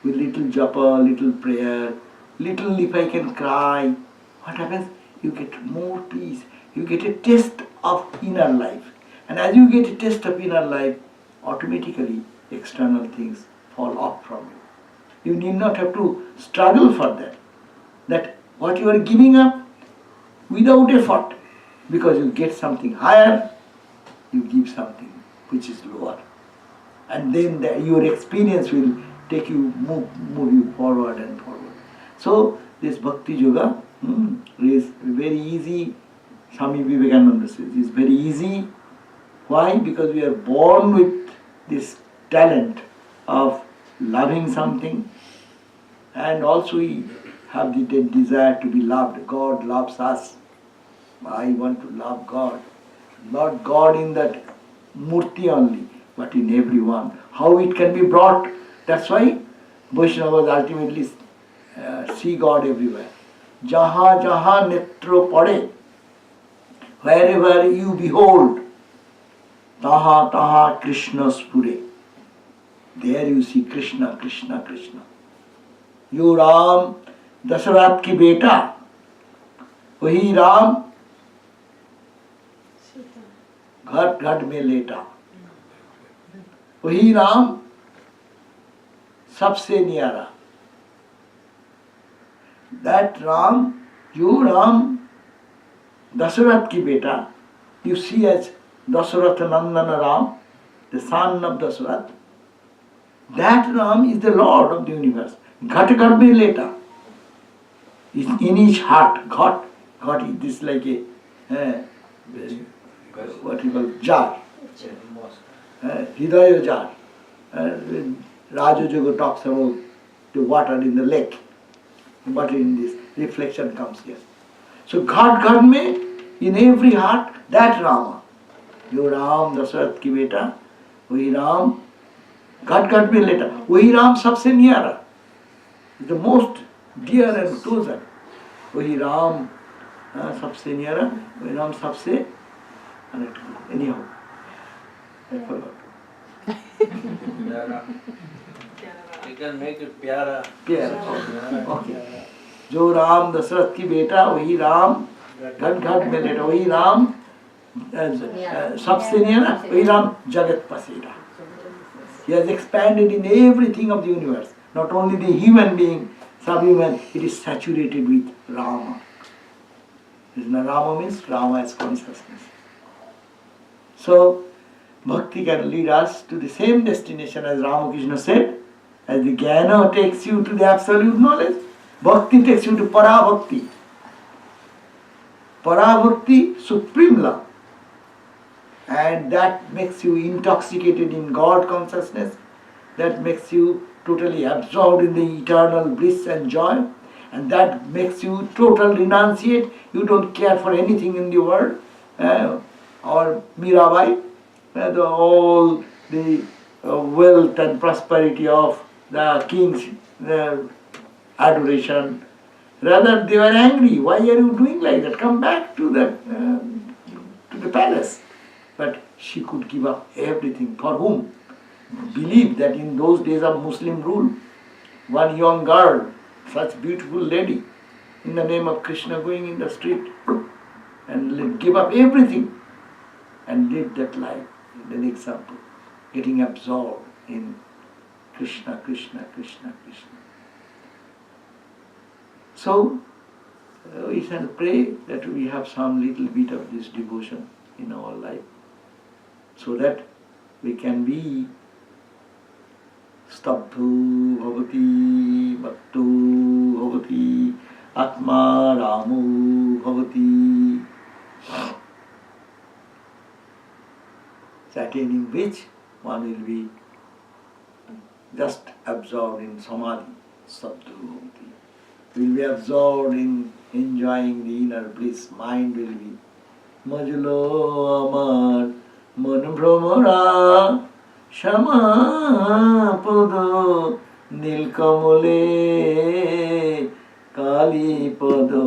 with little japa, little prayer, little if I can cry. What happens? You get more peace. You get a taste of inner life. And as you get a taste of inner life, automatically external things fall off from you. You need not have to struggle for that. That what you are giving up without effort, because you get something higher, you give something which is lower. And then your experience will take you, move you forward and forward. So this Bhakti Yoga is very easy. Swami Vivekananda says it's very easy. Why? Because we are born with this talent of loving something, and also we have the desire to be loved. God loves us. I want to love God. Not God in that murti only, but in everyone. How it can be brought? That's why Vaishnavas ultimately see God everywhere. Jaha jaha netro pade, wherever you behold, taha taha Krishna spure. There you see Krishna, Krishna, Krishna. You Ram, Dasharat ki beta, wahi Ram, घट घट में लेटा, वही राम सबसे न्यारा. That Ram, you Ram, Dasharat ki beta, you see as Dasharatha Nandana Ram, the son of Dasharat. That Ram is the Lord of the universe. Ghat ghat mein leta. In each heart, ghat is this like a what you call jar, Hidaya jar. Raja Yoga talks about the water in the lake, but in this reflection comes here. So ghat ghat mein, in every heart, that Rama, your Ram Dasharat ki beta, wahi Ram, ghat ghat mein leta, wahi Ram sabse niyara, the most dear and closer, wahi Ram sabse niyara, wahi Ram sabse. Anyhow, I forgot. You can make it pyara. Pyara. Okay. जो राम दशरथ की बेटा वही राम घट घट में लेटा वही राम सबसे नहीं है ना वही राम जगत पसेरा. He has expanded in everything of the universe, not only the human being, subhuman, it is saturated with Rama. Rama means Rama as consciousness. So, bhakti can lead us to the same destination as Ramakrishna said, as the jnana takes you to the absolute knowledge, bhakti takes you to para-bhakti. Para-bhakti, supreme love. And that makes you intoxicated in God consciousness, that makes you totally absorbed in the eternal bliss and joy, and that makes you total renunciate. You don't care for anything in the world. Or Mirabai, all the wealth and prosperity of the king's adoration, Rather, they were angry. Why are you doing like that? Come back to the palace. But she could give up everything. For whom? Believe that in those days of Muslim rule, one young girl, such beautiful lady, in the name of Krishna going in the street and give up everything and live that life. An example, getting absorbed in Krishna, Krishna, Krishna, Krishna. So, we shall pray that we have some little bit of this devotion in our life, so that we can be stabdho bhavati, bhakto bhavati, atma ramo bhavati, attaining which one will be just absorbed in samadhi, stabdho bhavati. Will be absorbed in enjoying the inner bliss. Mind will be Majulo amar man bhramara shama pado nilkamole kali pado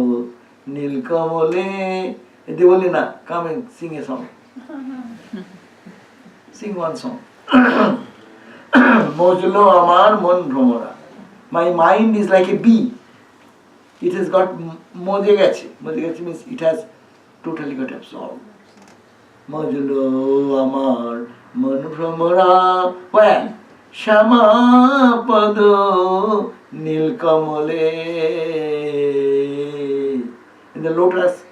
nilkamole. Devolina, come and sing a song. Sing one song. Mojulo amar man bhramara. My mind is like a bee. It has got moje geche. Moje geche means it has totally got absorbed. Majulo amar man bhramara. Where? Shama pado nilkamole. In the lotus,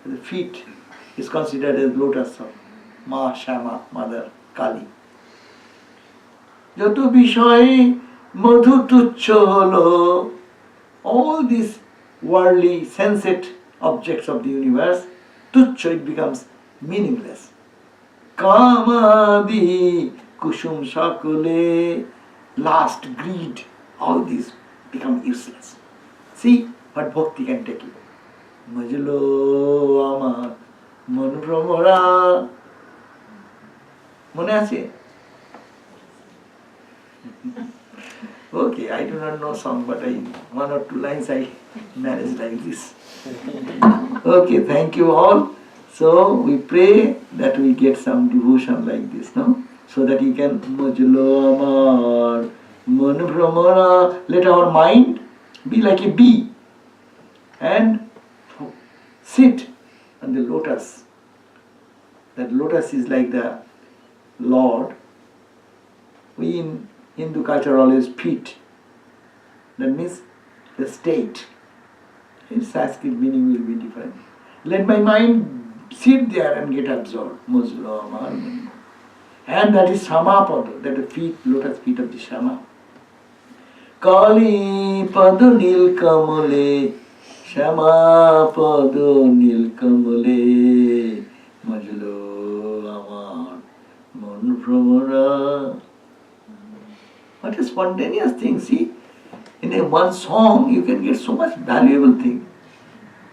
the feet is considered as lotus of Ma Shama, Mother Kali. Joto bishoy madhu tuccho holo. All these worldly, sensate objects of the universe, tuccho, it becomes meaningless. Kamadi kushum sakule, lust, greed, all these become useless. See what bhakti can take you. Majulo amar man bhramara. Mone ache? Okay, I do not know song, but one or two lines I managed like this. Okay, thank you all. So we pray that we get some devotion like this, no? So that you can Majulo amar man bhramara. Let our mind be like a bee and sit on the lotus. That lotus is like the Lord. We in Hindu culture always feet. That means the state. Its Sanskrit meaning will be different. Let my mind sit there and get absorbed. And that is Shamapada, that the feet, lotus feet of the Shama. Kali padu nilkamale, Shama padu nilkamale, Majulo amar man bhramara. What a spontaneous thing, see? In a one song, you can get so much valuable thing.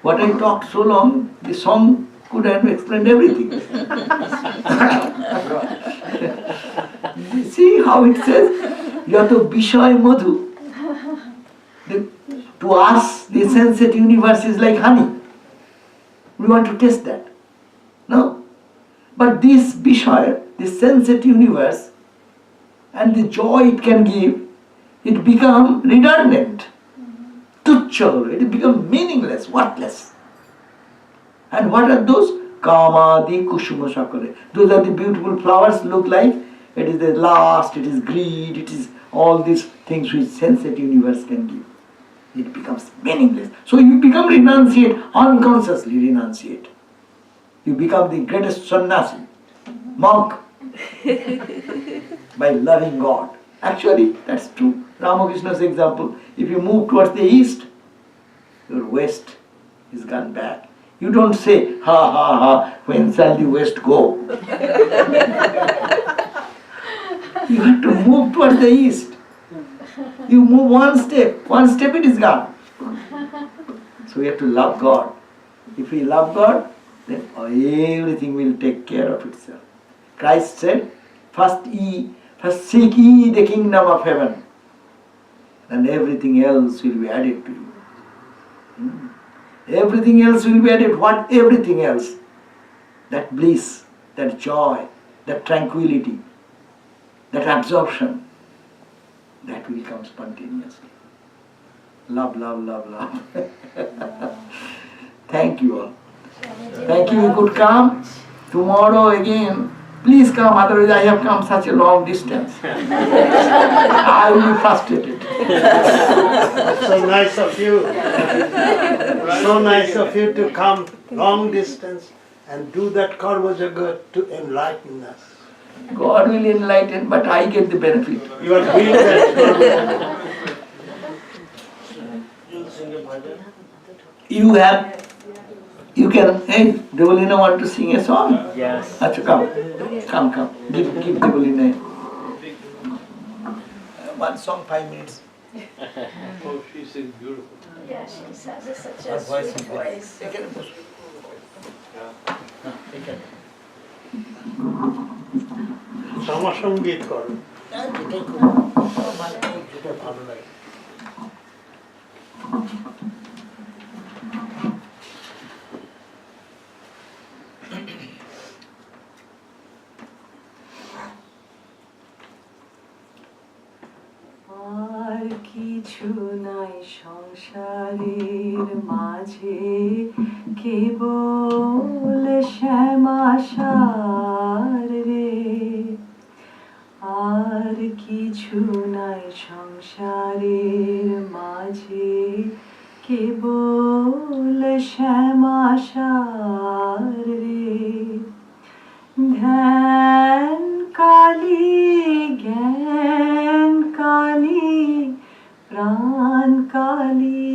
What I talked so long, the song could have explained everything. See how it says, Yato Bishay Madhu. To us, the sensate universe is like honey. We want to taste that. No? But this Bishay, the sensate universe, and the joy it can give, it becomes redundant, tuccho, it becomes meaningless, worthless. And what are those? Kamadi kushuma sakale. Those are the beautiful flowers, look like it is the lust, it is greed, it is all these things which sensate universe can give. It becomes meaningless. So you become renunciate, unconsciously renunciate. You become the greatest sannyasi, monk, by loving God. Actually, that's true. Ramakrishna's example, if you move towards the east, your west is gone back. You don't say, ha ha ha, when shall the west go? You have to move towards the east. You move one step it is gone. So we have to love God. If we love God, then everything will take care of itself. Christ said, first seek ye the kingdom of heaven, and everything else will be added to you. Everything else will be added. What? Everything else. That bliss, that joy, that tranquility, that absorption, that will come spontaneously. Love, love, love, love. Thank you all. Thank you. You could come tomorrow again. Please come, otherwise I have come such a long distance. I will be frustrated. So nice of you. So nice of you to come long distance and do that karma jagat to enlighten us. God will enlighten, but I get the benefit. You are doing that karma jagat. You'll sing a bhajan? You can, hey, Devalina want to sing a song? Yes. Acha, come. Give Devalina one song, 5 minutes. Oh, she sings beautiful. Yeah, she has such Her a voice sweet is voice. Samasangit করো। আর কিছু নাই সংসারের মাঝে, কেবল শ্যামাসার রে। আর কিছু নাই সংসারের মাঝে, কেবল শ্যামাসার রে। ধ্যান কালী জ্ঞান কালী প্রাণ কালী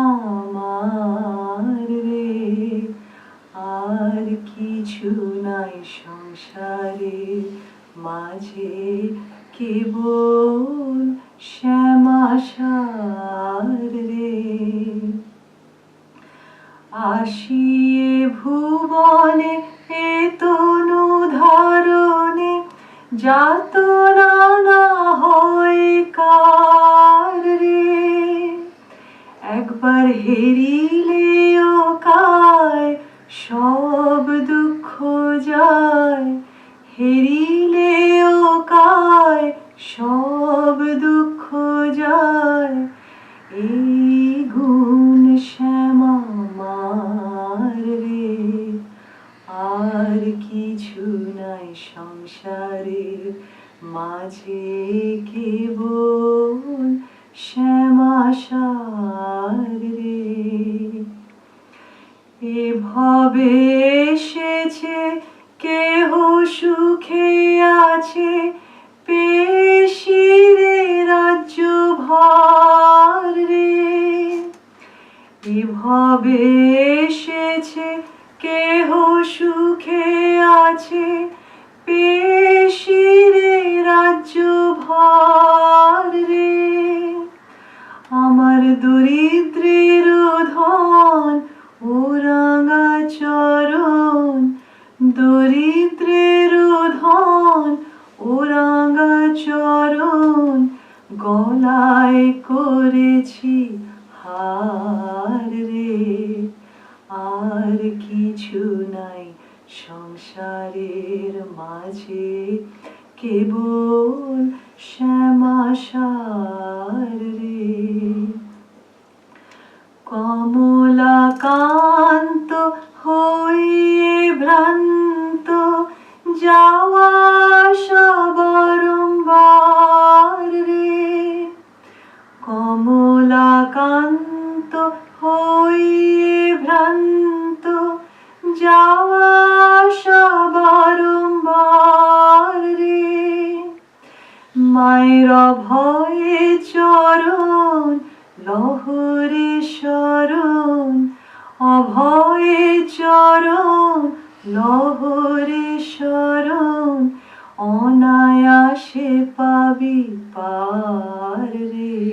আমার রে। আর কিছু নাই সংসারের মাঝে, কেবল শ্যামাসার রে। আসিয়ে ভুবনে এ তনু ধারণে, যাতনা না হয় কার রে। একবার হেরিলেও কায় সব দুঃখ যায়, হেরিলেও কায় সব দুঃখ যায়। এই গুণ শ্যামার রে। আর কিছু নাই সংসারের মাঝে, কেবল শ্যামাসার রে। এ ভবে এসেছে কেহ সুখে আছে, পেশিরে রাজ্য ভার রে। এ ভবে এসেছে কেহ সুখে আছে, পেশিরে রাজ্য ভার রে। আমার দরিদ্রের ধন ও রাঙা চরণ, দরিদ্রের ধন ও রাঙা চরণ, গলায় করেছি হার রে। আর কিছু নাই সংসারের মাঝে, কেবল শ্যামাসার রে। কমলাকান্ত হইয়ে ভ্রান্ত, যাওয়া আসা বারম্বার রে। কমলাকান্ত হইয়ে ভ্রান্ত, যাওয়া আসা বারম্বার রে। মায়ের ভয়ে চরণ লহরে শরণ, অভয়ে চরণ লহরে শরণ, অনায়াসে পাবি পার রে।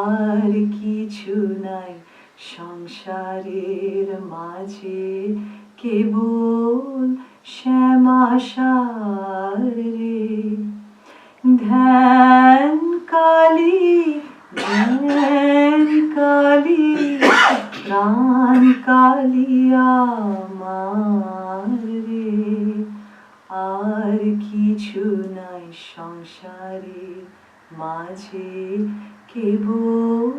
আর কিছু নাই সংসারের মাঝে, কেবল শ্যামাসার রে। ধ্যান কালী জ্ঞান কালী সংসারের মাঝে কেবল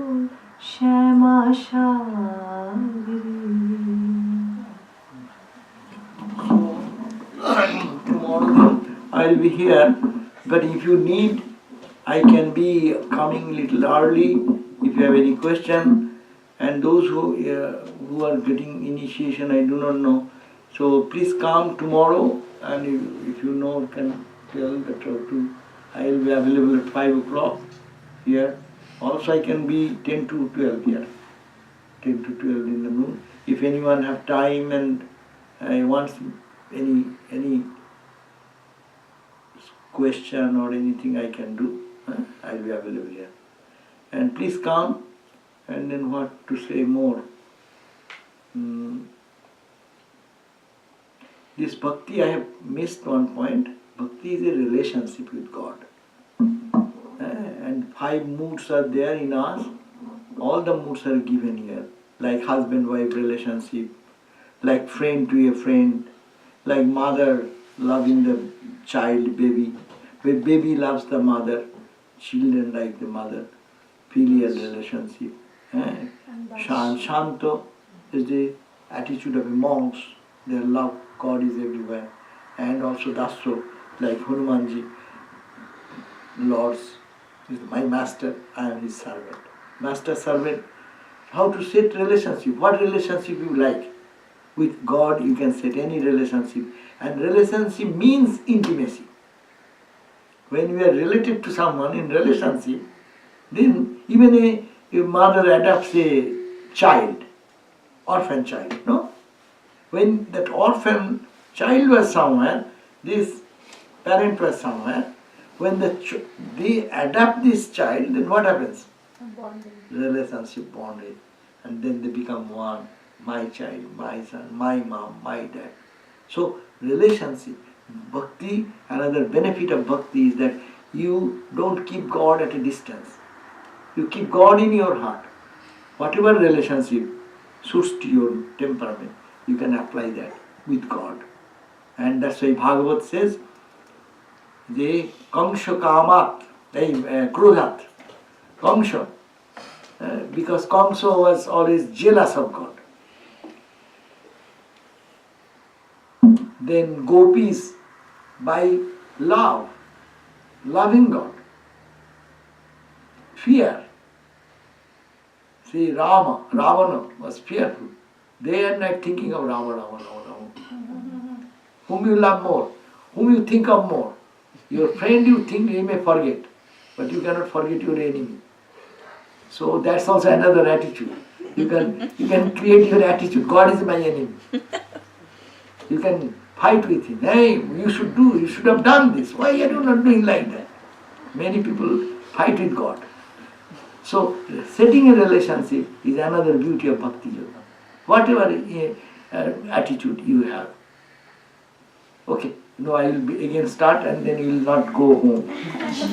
শ্যামাশার রে। Tomorrow I'll be here, but if you need, I can be coming little early if you have any question. And those who are getting initiation, I do not know. So please come tomorrow, and if you know, can tell that I will be available at 5 o'clock here. Also I can be 10 to 12 here, 10 to 12 in the noon. If anyone have time and wants any question or anything I can do, I'll be available here. And please come. And then what to say more? This bhakti, I have missed one point. Bhakti is a relationship with God. And 5 moods are there in us. All the moods are given here. Like husband-wife relationship, like friend to a friend, like mother loving the child, baby. Where baby loves the mother, children like the mother. Filial relationship. Shanto is the attitude of a monks. Their love, God is everywhere. And also Daso, like Hanumanji, Lord's is my master, I am his servant. Master, servant. How to set relationship? What relationship you like? With God you can set any relationship. And relationship means intimacy. When we are related to someone in relationship, then even a mother adopts a child, orphan child, no? When that orphan child was somewhere, this parent was somewhere, when they adopt this child, then what happens? Relationship bonded. And then they become one. My child, my son, my mom, my dad. So relationship, bhakti, another benefit of bhakti is that you don't keep God at a distance. You keep God in your heart. Whatever relationship suits to your temperament, you can apply that with God. And that's why Bhagavat says, the kangsha kamat, krodhat, kangsha, because Kamsa was always jealous of God. Then gopis, by love, loving God. Fear. See, Ravana was fearful. Day and night thinking of Rama. Whom you love more? Whom you think of more? Your friend you think you may forget, but you cannot forget your enemy. So that's also another attitude. You can create your attitude. God is my enemy. You can fight with him. Hey, you should have done this. Why are you not doing like that? Many people fight with God. So setting a relationship is another beauty of bhakti yoga. Whatever attitude you have. Okay, now I will again start and then you will not go home.